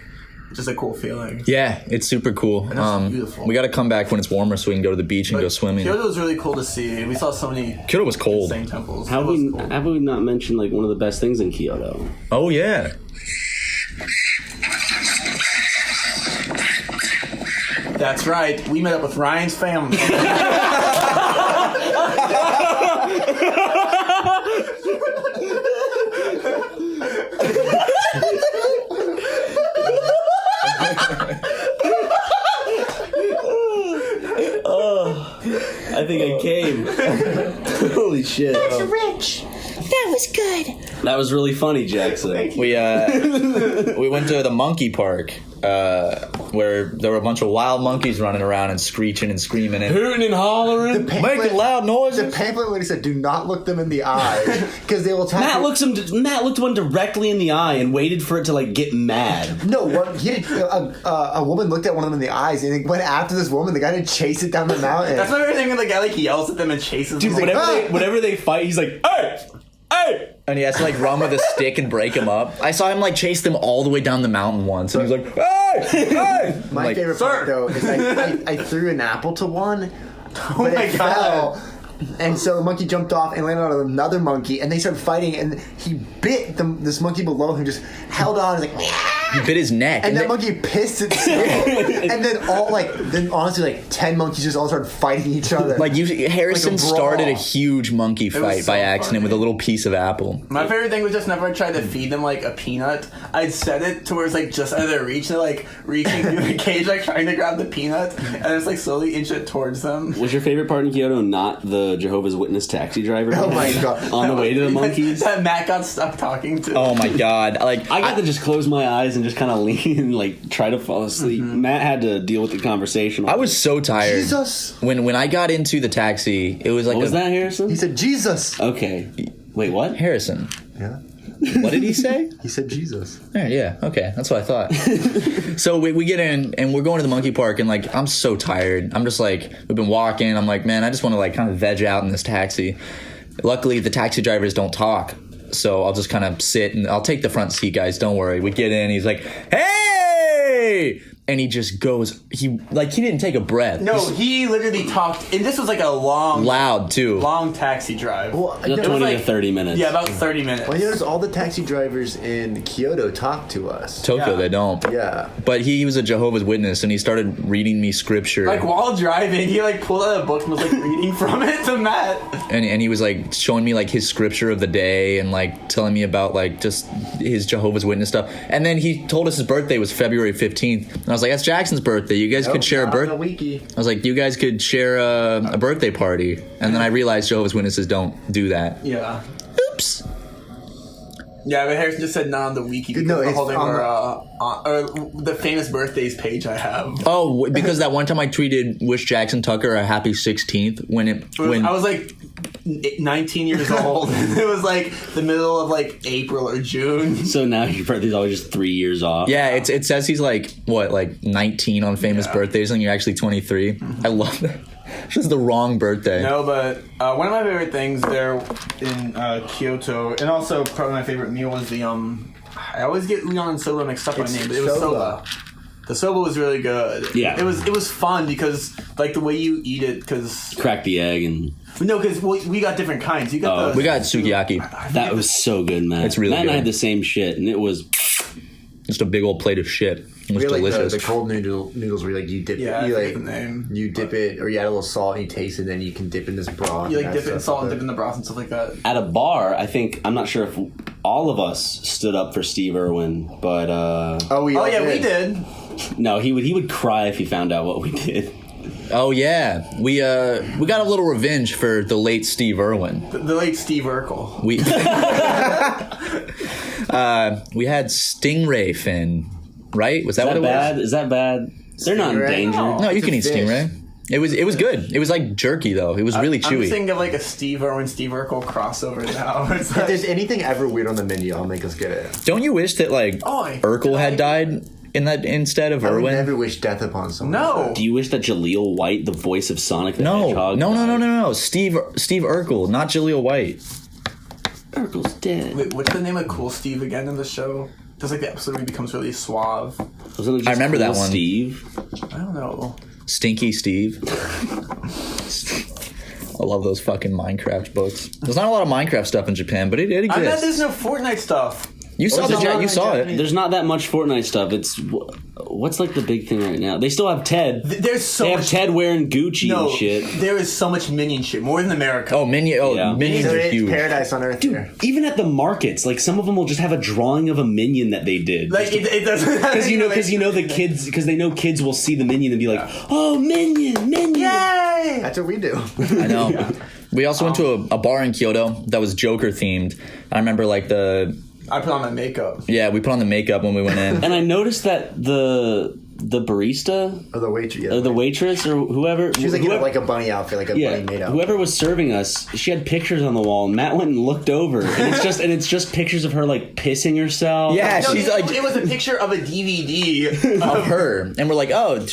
just a cool feeling. Yeah, it's super cool. that's beautiful. We got to come back when it's warmer so we can go to the beach and go swimming. Kyoto was really cool to see. We saw so many Kyoto was cold. insane temples. Have It was we cool. have we not mentioned like one of the best things in Kyoto? Oh yeah. That's right. We met up with Ryan's family. I think I came. Holy shit! Rich. That was good. That was really funny, Jackson. We went to the monkey park where there were a bunch of wild monkeys running around and screeching and screaming and Hooting and hollering. making loud The noises. pamphlet lady said, "Do not look them in the eye because they will attack." Matt looked one directly in the eye and waited for it to like get mad. No, a woman looked at one of them in the eyes and it went after this woman. The guy did chase it down the mountain. That's my favorite thing when the guy like yells at them and chases them. like, Whenever they fight, he's like, "Hey, hey!" And he has to like run with a stick and break him up. I saw him like chase them all the way down the mountain once, and he was like, "Hey, hey!" My like, favorite part though is I threw an apple to one, but my it God. fell. And so the monkey jumped off and landed on another monkey, and they started fighting. And he bit this monkey below him, just held on, and like, He bit his neck. and that then- monkey pissed itself. And then honestly, 10 monkeys just all started fighting each other. Harrison Like a brawl. started a huge monkey fight so by accident with a funny. little piece of apple. My favorite thing was just whenever I tried to feed them like a peanut, I'd set it to where it's like just out of their reach. They're like reaching through the cage, like trying to grab the peanut, and it's like slowly inch it towards them. Was your favorite part in Kyoto not the Jehovah's Witness taxi driver? Oh my God. On the way to the monkeys? That Matt got stuck talking to. Oh my god! Like I got to just close my eyes and just kind of lean and like try to fall asleep. Matt had to deal with the conversation. I was so tired. Jesus. When I got into the taxi, it was like What was that, Harrison? He said, Jesus. Okay. Wait, what? Harrison. Yeah. What did he say? He said, Jesus. Yeah, okay, that's what I thought. So we get in and we're going to the monkey park and like I'm so tired. I'm just like we've been walking. I'm like, man, I just want to like kind of veg out in this taxi. Luckily, the taxi drivers don't talk, so I'll just kind of sit and I'll take the front seat, guys. Don't worry. We get in. He's like, hey. And he just goes, he didn't take a breath. No, He's he literally talked, and this was like a loud too. long taxi drive. Well, About you 20 know, to 30 minutes. Yeah, about 30 minutes. well, you notice all the taxi drivers in Kyoto talk to us. Tokyo, Yeah. they don't. Yeah. But he was a Jehovah's Witness, and he started reading me scripture. Like while driving, he like pulled out a book and was like reading from it to Matt. and he was like showing me like his scripture of the day and like telling me about like just his Jehovah's Witness stuff. And then he told us his birthday was February 15th. And I was like, that's Jackson's birthday. You guys could share a birthday. wiki. I was like, you guys could share a birthday party. And then I realized Jehovah's Witnesses don't do that. Yeah. Oops. Yeah, but Harrison just said not on the wiki because No, the it's whole thing on or the famous birthdays page I have. Oh, because that one time I tweeted wish Jackson Tucker a happy 16th when I was like 19 years old. It was like the middle of like April or June. So now your birthday's always just 3 years off. yeah, it says he's like what, like 19 on famous birthdays, and you're actually 23. I love that. It's just the wrong birthday. No, but one of my favorite things there in Kyoto, and also probably my favorite meal was the I always get udon and soba mixed up in my name, but it was soba. The soba was really good. Yeah. it was fun because like the way you eat it, because Crack the egg and we got different kinds. You got We got sukiyaki. that was so good, man. It's really Matt and I good. had the same shit and it was Just a big old plate of shit. It was We had, like, delicious. the cold noodles where you dip Yeah, it. You I like forget the name. you dip it, or you add a little salt and you taste it, and then you can dip in this broth. You and like add dip it in stuff salt and with dip in the broth and stuff like that. At a bar, I think, I'm not sure if all of us stood up for Steve Irwin, but Oh, we did. no, he would cry if he found out what we did. Oh yeah, we got a little revenge for the late Steve Irwin. The late Steve Urkel. We we had stingray fin, right? Was that what it was? Is that bad? They're not in Stingray? danger. No, you It's can a eat fish. stingray. It was good. It was like jerky though. It was really I'm chewy. just thinking of like a Steve Irwin, Steve Urkel crossover now. It's If like, there's anything ever weird on the menu, I'll make us get it. Don't you wish that like Oy. Urkel had died in that instead of I would Irwin? never wish death upon someone. no. Do you wish that Jaleel White, the voice of Sonic the No, Hedgehog, no. Steve Urkel, not Jaleel White. Urkel's dead. Wait, what's the name of Cool Steve again in the show? There's like the episode where he becomes really suave. Wasn't it just I remember that Cool one. Steve. I don't know. Stinky Steve. I love those fucking Minecraft books. There's not a lot of Minecraft stuff in Japan, but it I bet exists. there's no Fortnite stuff. You saw there's a lot you of saw it. Japanese- There's not that much Fortnite stuff. It's what's like the big thing right now. They still have Ted. There's so They have much. Ted wearing Gucci No, and shit. there is so much Minion shit, more than America. Oh, Yeah. Minions So are it's huge. paradise on earth here. Even at the markets, like some of them will just have a drawing of a minion that they did. Like it doesn't. Because you know the kids, because they know kids will see the minion and be like, "Oh, minion!" Yay! That's what we do. I know. We also went to a bar in Kyoto that was Joker themed. I remember like I put on my makeup. we put on the makeup when we went in. And I noticed that the barista Or the waitress. Yeah, or the waitress or whoever, she was like in whoever, like a bunny outfit, like a bunny made out. whoever was serving us, she had pictures on the wall. And Matt went and looked over, and it's just pictures of her like pissing herself. Yeah, No, she's it, like it was a picture of a DVD. of her, and we're like, oh,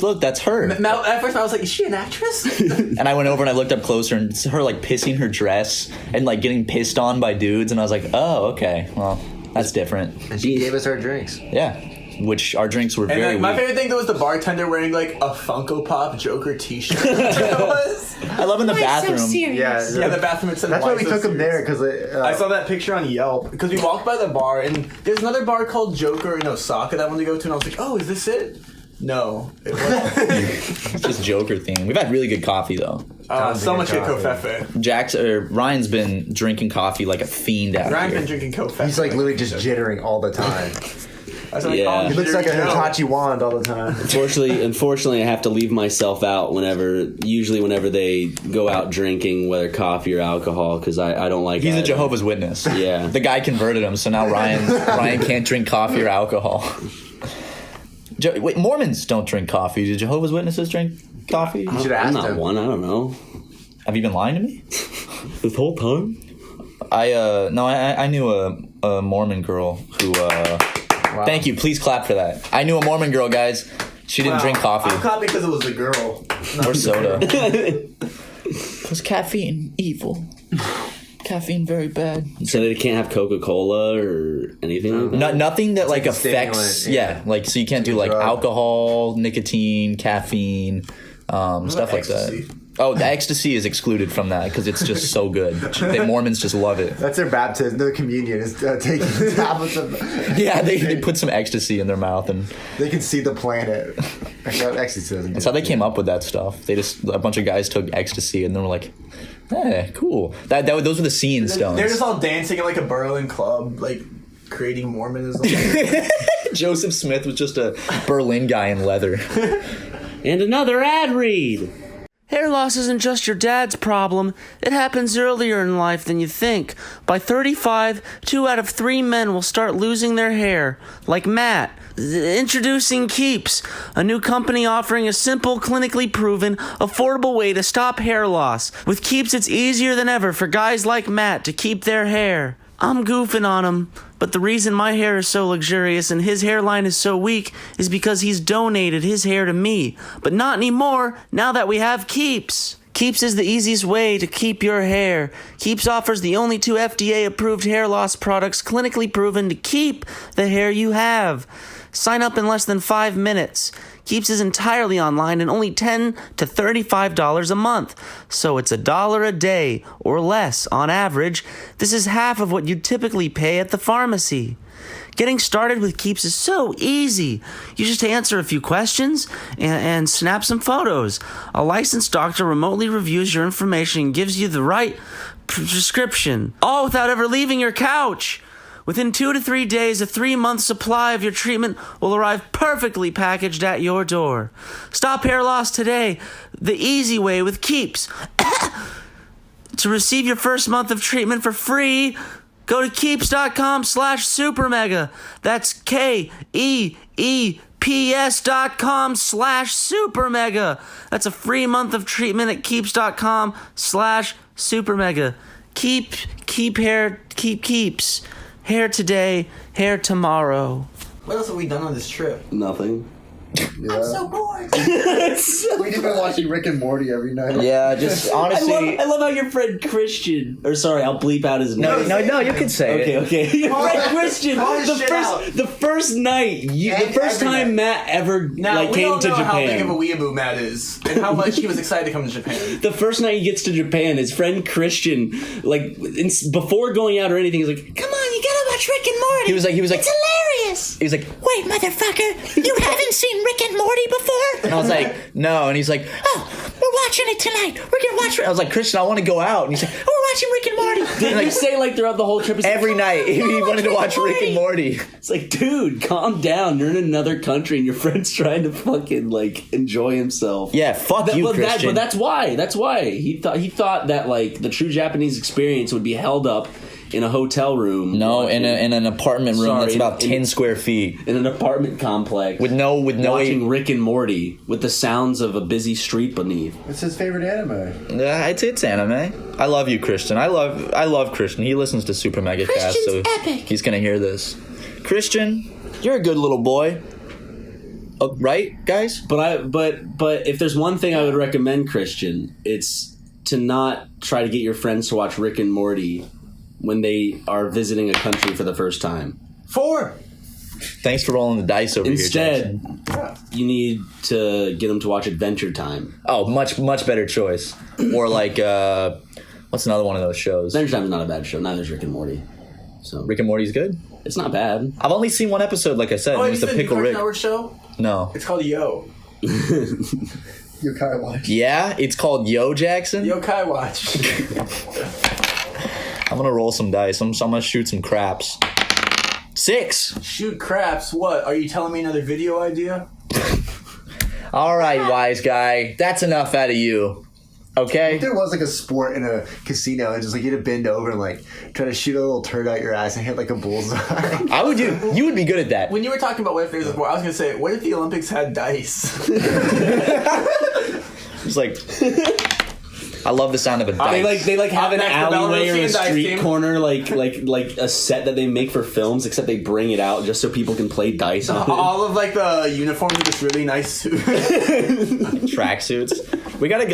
look, that's her. At first, I was like, "Is she an actress?" And I went over and I looked up closer, and it's her like pissing her dress and like getting pissed on by dudes, and I was like, oh, okay, well, that's different. And she gave us our drinks. Yeah. Which our drinks were And very then my weak. favorite thing though was the bartender wearing like a Funko Pop Joker T-shirt. It was. I love in the bathroom. Yeah, Yeah, the bathroom. It said, that's "Why why we so took them there serious?" because I saw that picture on Yelp because we walked by the bar and there's another bar called Joker in Osaka that I wanted to go to and I was like, oh, is this it? No, it wasn't. It's just Joker theme. We've had really good coffee though. So much good coffee. kofefe. Ryan's been drinking coffee like a fiend out Ryan's here. been drinking kofefe. he's like literally just jittering all the time. That's what I Yeah. call him, He looks like a Jittery Joe. Hitachi wand all the time. Unfortunately, I have to leave myself out usually whenever they go out drinking, whether coffee or alcohol, because I don't like. He's a either. Jehovah's Witness. Yeah. The guy converted him, so now Ryan can't drink coffee or alcohol. Wait, Mormons don't drink coffee. Do Jehovah's Witnesses drink coffee? You should I'm ask not him. one. I don't know. Have you been lying to me? This whole time. I knew a Mormon girl who. Thank you. Please clap for that. I knew a Mormon girl, guys. She didn't drink coffee I'm clapping because it was the girl. or soda. Because caffeine evil. Caffeine very bad. So they can't have Coca-Cola or anything like that? Nothing that like a affects. stimulant, Yeah, like so you can't do like drug. alcohol, nicotine, caffeine, stuff like ecstasy? that. Oh, the ecstasy is excluded from that because it's just so good. The Mormons just love it. That's their baptism. Their communion is taking tablets of. Yeah, they put some ecstasy in their mouth, and They can see the planet. Ecstasy doesn't. that's how they came up with that stuff. A bunch of guys took ecstasy, and they were like, "Hey, cool." Those were the seeing stones. They're just all dancing in like a Berlin club, like creating Mormonism. Joseph Smith was just a Berlin guy in leather. And another ad read. Hair loss isn't just your dad's problem. It happens earlier in life than you think. By 35, 2 out of 3 men will start losing their hair. Like Matt. Introducing Keeps, a new company offering a simple, clinically proven, affordable way to stop hair loss. With Keeps, it's easier than ever for guys like Matt to keep their hair. I'm goofing on him, but the reason my hair is so luxurious and his hairline is so weak is because he's donated his hair to me. But not anymore, now that we have Keeps. Keeps is the easiest way to keep your hair. Keeps offers the only 2 FDA-approved hair loss products clinically proven to keep the hair you have. Sign up in less than 5 minutes. Keeps is entirely online and only $10 to $35 a month. So it's $1 a day or less on average. This is half of what you typically pay at the pharmacy. Getting started with Keeps is so easy. You just answer a few questions and snap some photos. A licensed doctor remotely reviews your information and gives you the right prescription, all without ever leaving your couch. Within 2 to 3 days, a 3-month supply of your treatment will arrive perfectly packaged at your door. Stop hair loss today, the easy way with Keeps. To receive your first month of treatment for free, go to keeps.com/supermega. That's KEEPS.com/supermega. That's a free month of treatment at keeps.com/supermega. Keep Keeps. Hair today, hair tomorrow. What else have we done on this trip? Nothing. I'm so bored. We've been watching Rick and Morty every night. Yeah, just honestly. I love how your friend Christian, or sorry, I'll bleep out his name. No, you can say it. Okay. Your friend Christian, out. the first night, the first time Matt ever Now, we came don't to know Japan. how big of a weeaboo Matt is, and how much he was excited to come to Japan. The first night he gets to Japan, his friend Christian, before going out or anything, he's like, Come on, you gotta watch Rick and Morty. He was like, It's hilarious. he was like, Wait, motherfucker, you haven't seen Rick and Morty before? and I was like, no, and he's like, Oh, we're watching it tonight. We're gonna watch I was like, Christian, I want to go out, and he's like, We're watching Rick and Morty. did you say throughout the whole trip? He's every like, night he wanted to watch Rick and Morty. it's like, dude, calm down. You're in another country and your friend's trying to fucking enjoy himself. Yeah, fuck you, Christian. But that's why. he thought that the true Japanese experience would be held up in a hotel room. No, in an apartment room that's Sorry, about 10 square feet. in an apartment complex With no watching Rick and Morty with the sounds of a busy street beneath. It's his favorite anime. It's anime. I love you, Christian. I love Christian. He listens to SuperMegaCast, Christian's so epic. he's gonna hear this. Christian, you're a good little boy. Oh, right, guys? But if there's one thing I would recommend, Christian, it's to not try to get your friends to watch Rick and Morty when they are visiting a country for the first time. 4. Thanks for rolling the dice over here, Instead, Jackson. you need to get them to watch Adventure Time. Oh, much better choice. Or what's another one of those shows? Adventure Time is not a bad show. Neither is Rick and Morty. So Rick and Morty's good. it's not bad. I've only seen one episode, like I said. Oh, and it you was the seen the Pickle Cartoon Rick. Network show? No. It's called Yo. Yokai Watch. Yeah, it's called Yo Jackson. Yokai Watch. I'm gonna roll some dice. I'm gonna shoot some craps. 6. Shoot craps. What? Are you telling me another video idea? All right, wise guy. That's enough out of you. Okay. If there was a sport in a casino and just you had to bend over and try to shoot a little turd out your ass and hit a bullseye. You would be good at that. When you were talking about what if there's a sport, I was gonna say, what if the Olympics had dice? It's like, I love the sound of a dice. They have an Next, the alleyway or a Belarusian dice street team. corner like a set that they make for films, except they bring it out just so people can play dice on it. All of the uniforms with this really nice suit. Tracksuits.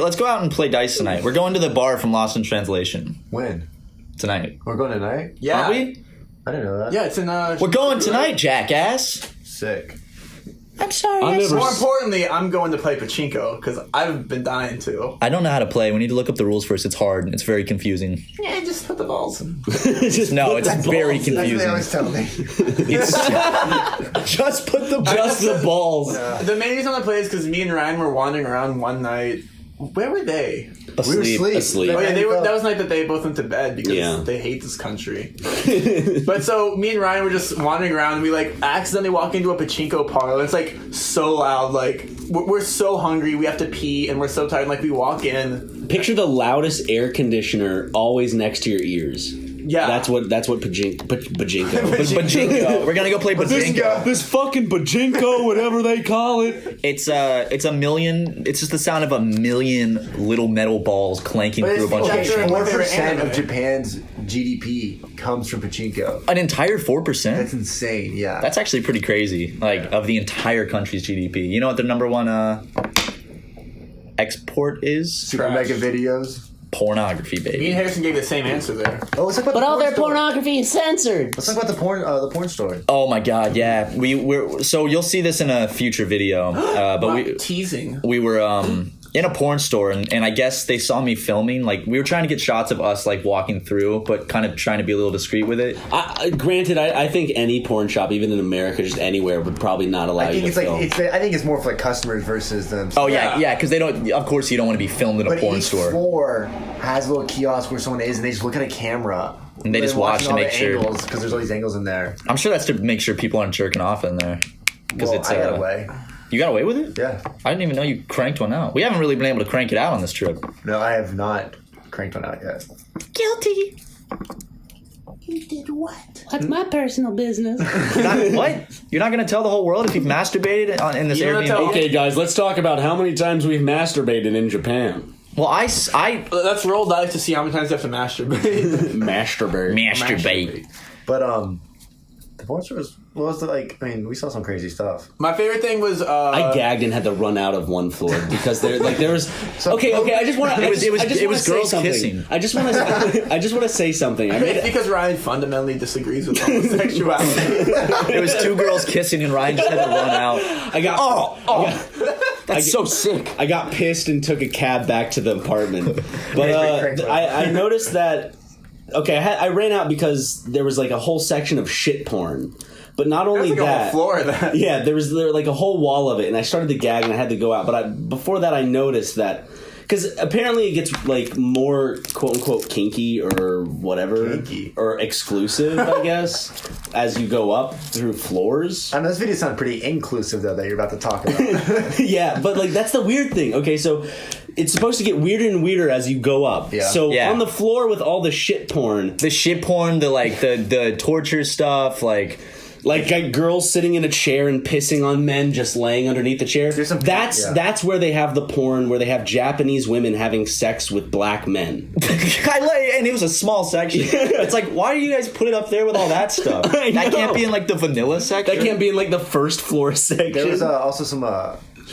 Let's go out and play dice tonight. We're going to the bar from Lost in Translation When? tonight. We're going tonight? Yeah. Aren't we? I didn't know that. Yeah, it's in We're going tonight, jackass. Sick. I'm sorry. I'm never- More importantly, I'm going to play pachinko because I've been dying to. I don't know how to play. We need to look up the rules first. It's hard. It's very confusing. Yeah, just put the balls in. No, it's very That's what they confusing. always tell me. It's just put the Just the balls. The main reason I played is because me and Ryan were wandering around one night. Where were they? We were asleep. Asleep. Oh yeah, that was the night that they both went to bed because Yeah. they hate this country. But so me and Ryan were just wandering around and we accidentally walk into a pachinko parlor. It's so loud. We're so hungry, we have to pee, and we're so tired. We walk in. Picture the loudest air conditioner always next to your ears. Yeah, That's what bajinko. Bajinko. We're gonna go play Bajinko. This fucking bajinko, whatever they call it. It's a million. It's just the sound of a million little metal balls clanking But through a it's bunch of actually- machines. my favorite 4% of anime. Japan's GDP comes from pachinko. An entire 4%. That's insane. Yeah. That's actually pretty crazy. Of the entire country's GDP. You know what their number one export is? SuperMega videos. pornography, Me and baby. Harrison gave the same answer there. Oh, let's talk about But the all porn their store. pornography is censored. Let's talk about the porn story. Oh my god, yeah. We're so you'll see this in a future video. But Wow, we teasing. we were in a porn store, and I guess they saw me filming. Like, we were trying to get shots of us like walking through, but kind of trying to be a little discreet with it. Granted, I think any porn shop, even in America, just anywhere, would probably not allow I think you it's to like film. I think it's more for like customers versus them. Oh yeah, because they don't. Of course, you don't want to be filmed in a But porn each store. floor has a little kiosk where someone is, and they just look at a camera. And they just watch to make sure. Because there's all these angles in there. I'm sure that's to make sure people aren't jerking off in there. Because Well, it's I got away. You got away with it? Yeah. I didn't even know you cranked one out. We haven't really been able to crank it out on this trip. No, I have not cranked one out yet. Guilty. You did what? What's my personal business? What? You're not going to tell the whole world if you've masturbated in this You're not Airbnb? telling- Okay, guys, let's talk about how many times we've masturbated in Japan. Well, I Let's roll dice to see how many times you have to masturbate. masturbate. But the porn store was like. I mean, we saw some crazy stuff. My favorite thing was I gagged and had to run out of one floor because there was okay. I just want to. It was girls kissing. I just want to say something. I made it's because Ryan fundamentally disagrees with homosexuality. It was two girls kissing, and Ryan just had to run out. I got That's so sick. I got pissed and took a cab back to the apartment. But Crank. I noticed that. Okay, I ran out because there was like a whole section of shit porn. But not only There's like a that, whole floor of that. yeah, there was like a whole wall of it, and I started to gag and I had to go out. But before that, I noticed that because apparently it gets like more quote unquote kinky or whatever, Kinky. or exclusive, I guess, as you go up through floors. I know this video sounds pretty inclusive though that you're about to talk about. Yeah, but like that's the weird thing. Okay, so it's supposed to get weirder and weirder as you go up. Yeah. So Yeah. on the floor with all the shit porn, The shit porn, the torture stuff, like girls sitting in a chair and pissing on men just laying underneath the chair. There's some- That's yeah. that's where they have the porn where they have Japanese women having sex with black men. and it was a small section. It's like, why do you guys put it up there with all that stuff? I That know. can't be in like the vanilla section. That can't be in like the first floor section. There was also some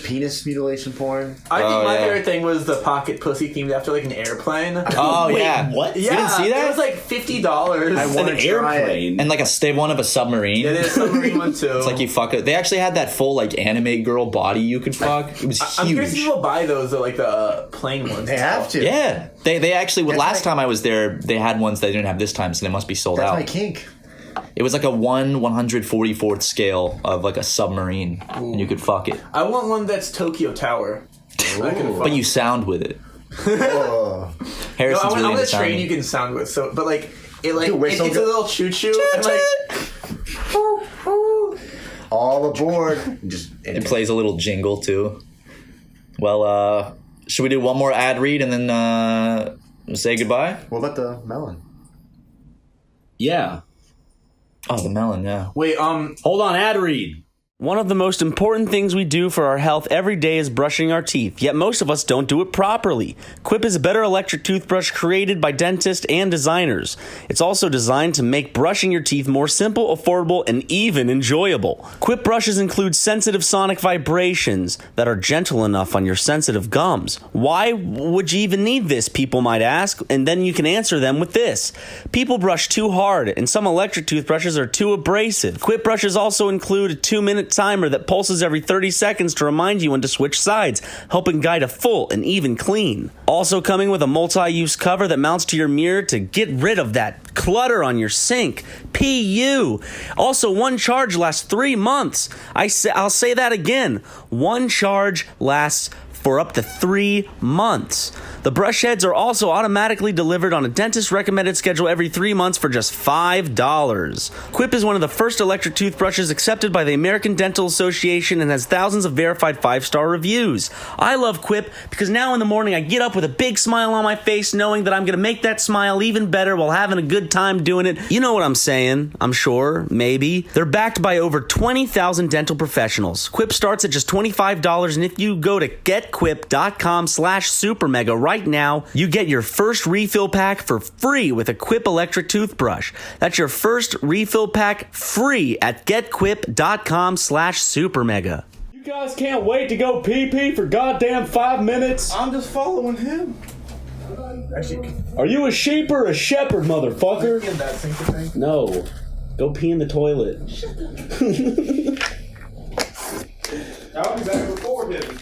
penis mutilation porn. I think my yeah. favorite thing was the pocket pussy themed after like an airplane. Oh Wait, yeah, what? You didn't see that? It was like $50. I An wanna try it. airplane. And like they one of a submarine. Yeah, there's a submarine one too. It's like you fuck it. They actually had that full like anime girl body you could fuck. It was I'm curious if huge. people buy those, like the plain ones. They have to. Yeah, they actually. That's Last my- time I was there, they had ones they didn't have this time, so they must be sold That's out. my kink. It was like a 1/144th scale of like a submarine, and you could fuck it, I want one that's Tokyo Tower. I can fuck. but you sound with it. Oh. No, Harrison's I want really a into train sounding. you can sound with. So, but like it You whistle it's a go- little choo choo and like All aboard. Just It plays a little jingle too. Well, should we do one more ad read and then say goodbye? What about the melon? Yeah. Oh, the melon, yeah. wait. Hold on, ad read. One of the most important things we do for our health every day is brushing our teeth, yet most of us don't do it properly. Quip is a better electric toothbrush created by dentists and designers. It's also designed to make brushing your teeth more simple, affordable, and even enjoyable. Quip brushes include sensitive sonic vibrations that are gentle enough on your sensitive gums. Why would you even need this, people might ask? And then you can answer them with this. People brush too hard, and some electric toothbrushes are too abrasive. Quip brushes also include a 2-minute timer that pulses every 30 seconds to remind you when to switch sides, helping guide a full and even clean. Also coming with a multi-use cover that mounts to your mirror to get rid of that clutter on your sink. PU. Also, one charge lasts 3 months. I'll say that again. One charge lasts for up to 3 months. The brush heads are also automatically delivered on a dentist recommended schedule every 3 months for just $5. Quip is one of the first electric toothbrushes accepted by the American Dental Association and has thousands of verified 5-star reviews. I love Quip because now in the morning I get up with a big smile on my face knowing that I'm going to make that smile even better while having a good time doing it. You know what I'm saying, I'm sure, maybe. They're backed by over 20,000 dental professionals. Quip starts at just $25, and if you go to getquip.com/supermega right now, you get your first refill pack for free with a Quip electric toothbrush. That's your first refill pack free at getquip.com/supermega. You guys can't wait to go pee-pee for goddamn 5 minutes? I'm just following him. Actually, Are you a sheep or a shepherd, motherfucker? in that sink, I think. No. Go pee in the toilet. How exactly before him?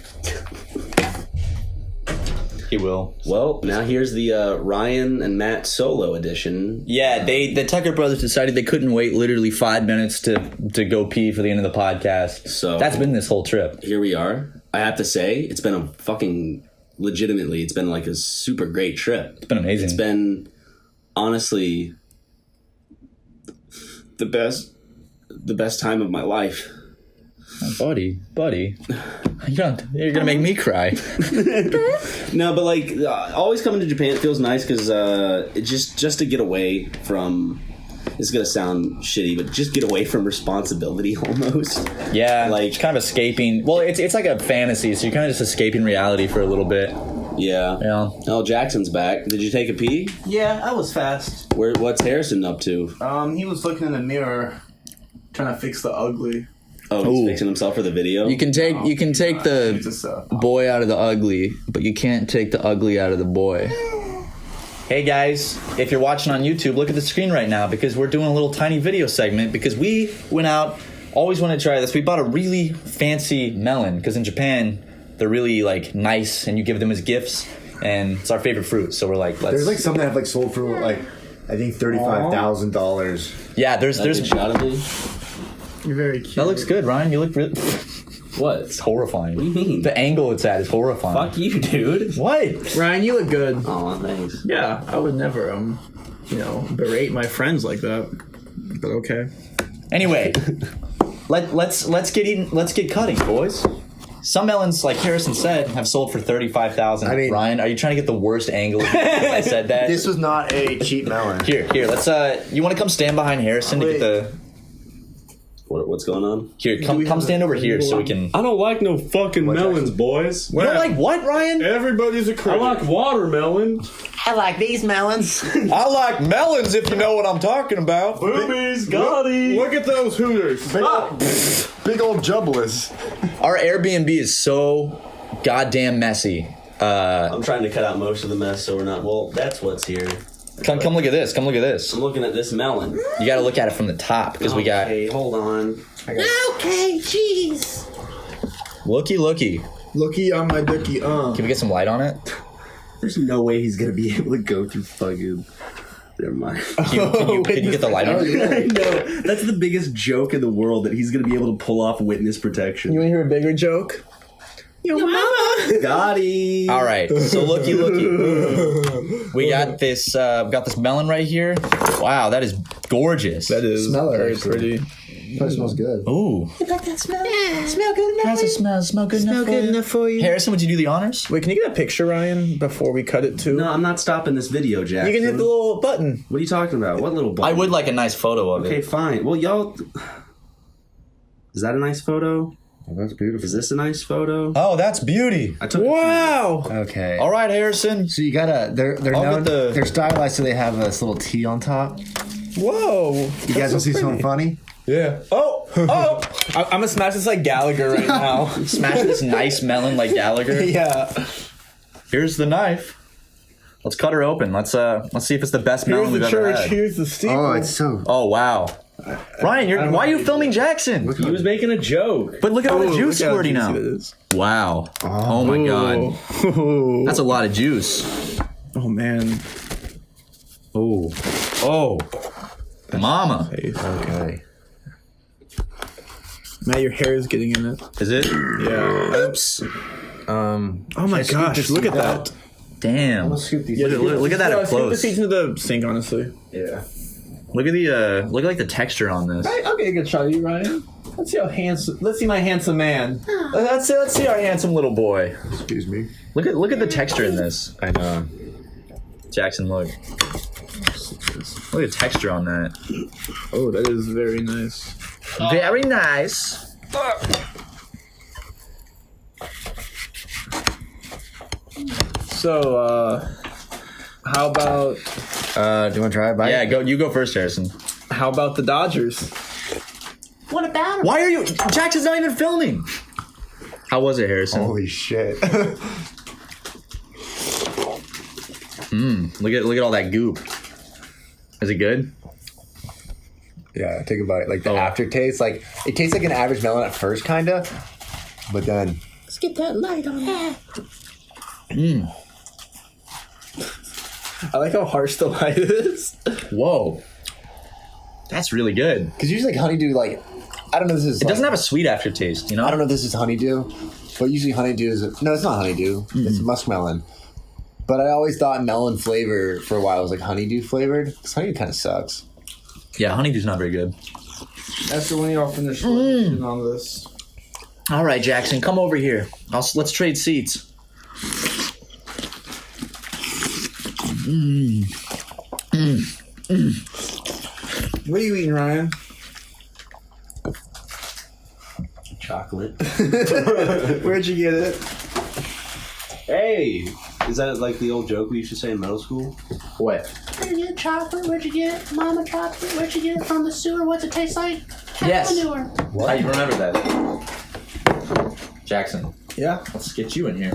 He will. Well, now here's the Ryan and Matt solo edition. Yeah, the Tucker brothers decided they couldn't wait literally 5 minutes to go pee for the end of the podcast. So that's been this whole trip. Here we are. I have to say, it's been a fucking legitimately. It's been like a super great trip. It's been amazing. It's been honestly the best time of my life. Buddy, you're gonna make me cry. No, but like always coming to Japan feels nice because just to get away from. It's gonna sound shitty, but just get away from responsibility almost. Yeah, like it's kind of escaping. Well, it's like a fantasy, so you're kind of just escaping reality for a little bit. Yeah. Yeah. Oh, Jackson's back. Did you take a pee? Yeah, I was fast. What's Harrison up to? He was looking in the mirror, trying to fix the ugly. Oh, he's Ooh. fixing himself for the video. You can take the Just, boy out of the ugly, but you can't take the ugly out of the boy. Hey guys, if you're watching on YouTube, look at the screen right now because we're doing a little tiny video segment because we went out, always wanted to try this. We bought a really fancy melon because in Japan, they're really like nice and you give them as gifts and it's our favorite fruit. So we're like, let's... There's like some that have like sold for like, I think $35,000. Yeah, there's a shot of me. You're very cute. That looks good, Ryan. You look really... What? It's horrifying. What do you mean? The angle it's at is horrifying. Fuck you, dude. What? Ryan, you look good. Oh, thanks. Yeah, I would never, berate my friends like that. But okay. Anyway, let's get cutting, boys. Some melons, like Harrison said, have sold for $35,000. I mean- Ryan, are you trying to get the worst angle if I said that? This was not a cheap melon. Here, let's you want to come stand behind Harrison to get the What's going on? Here, come stand over here so we can. I don't like no fucking melons, boys. You don't like what, Ryan? Everybody's a I critic. like watermelon. I like these melons. I like melons, if you know what I'm talking about. Boobies, Gotti. Look at those hooters. Big old jubblers. Our Airbnb is so goddamn messy. I'm trying to cut out most of the mess so we're not. Well, that's what's here. Come look at this. Come look at this. I'm looking at this melon. You got to look at it from the top because we got. Okay, hold on. Okay, jeez. Looky. Looky on my dookie, Can we get some light on it? There's no way he's gonna be able to go through fucking. Never mind. Can you get the light on it? I know. That's the biggest joke in the world that he's gonna be able to pull off witness protection. You want to hear a bigger joke? Yo, mama! Gotti. All right, so looky. We got this melon right here. Wow, that is gorgeous. That is Smell it, very actually. pretty. It smells good. Ooh. You like that smell? Yeah. Smell good enough? How's it smell? Smell good enough? Smell good enough for you? Harrison, would you do the honors? Wait, can you get a picture, Ryan, before we cut it too? No, I'm not stopping this video, Jack. You can hit the little button. What are you talking about? What little button? I would like a nice photo of Okay, it. fine. Well, y'all. Is that a nice photo? Oh, that's beautiful. Is this a nice photo? Oh, that's beauty. I took Wow! Okay. All right, Harrison. So you gotta, they're I'll known, get the- they're stylized so they have this little T on top. Whoa! You guys want to see something funny? Yeah. Oh. I'm gonna smash this like Gallagher right now. Smash this nice melon like Gallagher. Yeah. Here's the knife. Let's cut her open. Let's see if it's the best melon Here's we've the ever church. had. Here's the steeple. Oh, it's so... Oh wow. Ryan, why are you filming Jackson? He was making a joke. But look at all the juice look how squirting juicy out. it is. Wow. Oh my god. Oh. That's a lot of juice. Oh man. Oh. Mama. Okay. Matt, your hair is getting in it. Is it? Yeah. Oops. Oh my gosh! Look at that. Damn. Scoop these. Look at that up Scoop the close. seeds into the sink, honestly. Yeah. Look at the texture on this. I'll get a good shot of you, Ryan. Let's see how handsome. Let's see my handsome man. Let's see our handsome little boy. Excuse me. Look at the texture in this. I know. Jackson, look. Look at the texture on that. Oh, that is very nice. Very nice. So, how about Do you want to try it? Bite? Yeah, you go first, Harrison. the Dodgers? What about him? Why are you? Jackson's not even filming. How was it, Harrison? Holy shit. Look at all that goop. Is it good? Yeah, take a bite. Like the aftertaste, like it tastes like an average melon at first, kinda, but then Let's get that light on that. I like how harsh the light is. Whoa. That's really good. because usually like honeydew, like I don't know if this is. It doesn't have a sweet aftertaste, you know? I don't know if this is honeydew, but usually honeydew is no, it's not honeydew. It's muskmelon. But I always thought melon flavor for a while was like honeydew flavored. Because honeydew kind of sucks. Yeah, honeydew's not very good. After when y'all finish on this. All right, Jackson, come over here. Let's trade seats. What are you eating, Ryan? Chocolate. Where'd you get it? Hey, is that like the old joke we used to say in middle school? What? Where'd you get chocolate? Where'd you get it? Mama chocolate? Where'd you get it from the sewer? What's it taste like? Cat Yes. manure. How you remember that? Jackson, Yeah. let's get you in here.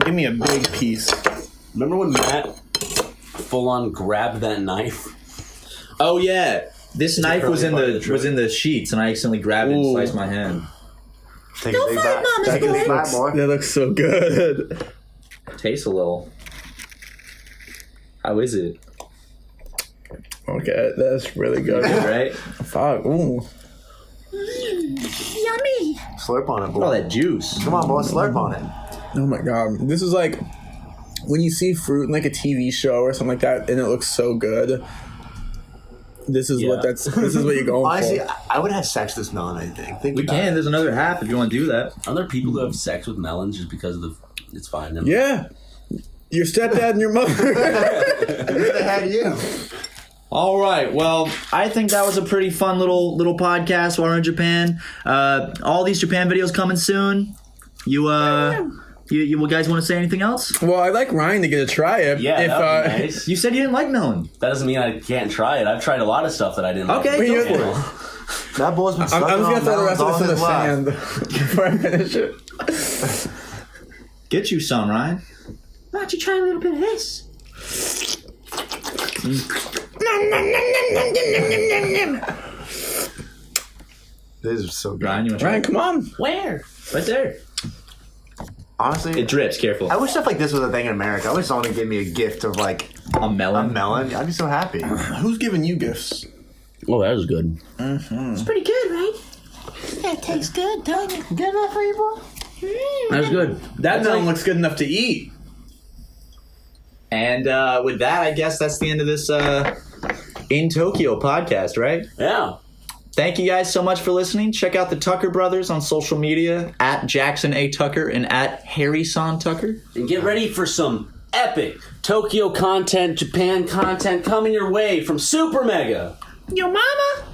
Give me a big piece. Remember when Matt full on grabbed that knife? Oh yeah, this knife was in curly the bite was in the sheets, and I accidentally grabbed it and Ooh. sliced my hand. Take Don't fight Mama's Take a big boy. bite, boy. That looks so good. Tastes a little. How is it? Okay, that's really good. Good, right? Fuck. Ooh. Yummy. Slurp on it, boy. Look at all that juice. Come on, boy, slurp on it. Oh my god. This is like when you see fruit in like a TV show or something like that and it looks so good. This is what Yeah. this is what you're going Honestly, for. I would have sex this melon, I think. We about can. it. There's another half if you want to do that. Are there people who have sex with melons just because of the? It's fine. Never- Yeah. Your stepdad and your mother. Who the heck you? All right. Well, I think that was a pretty fun little podcast while we're in Japan. All these Japan videos coming soon. You guys want to say anything else? Well, I'd like Ryan to get to try it. Yeah, if, that'd be nice. You said you didn't like melon. That doesn't mean I can't try it. I've tried a lot of stuff that I didn't like. Okay, go for it. That boy's been I'm sucking just gonna on throw the rest melons of this in all the his life. sand before I finish it. Get you some, Ryan. Why don't you try a little bit of this? This is so good. Ryan, you want to try? Ryan, come on. Where? Right there. Honestly, It drips. Careful. I wish stuff like this was a thing in America. I wish someone would give me a gift of like A a melon. melon. I'd be so happy. Who's giving you gifts? Oh, that was good. It's pretty good, right? That tastes good, don't it? Good enough for you, boy? That was good. That melon looks good enough to eat. And with that, I guess that's the end of this In Tokyo podcast, right? Yeah. Thank you guys so much for listening. Check out the Tucker brothers on social media at Jackson A. Tucker and at Harry-san Tucker. And get ready for some epic Tokyo content, Japan content coming your way from SuperMega. Your mama?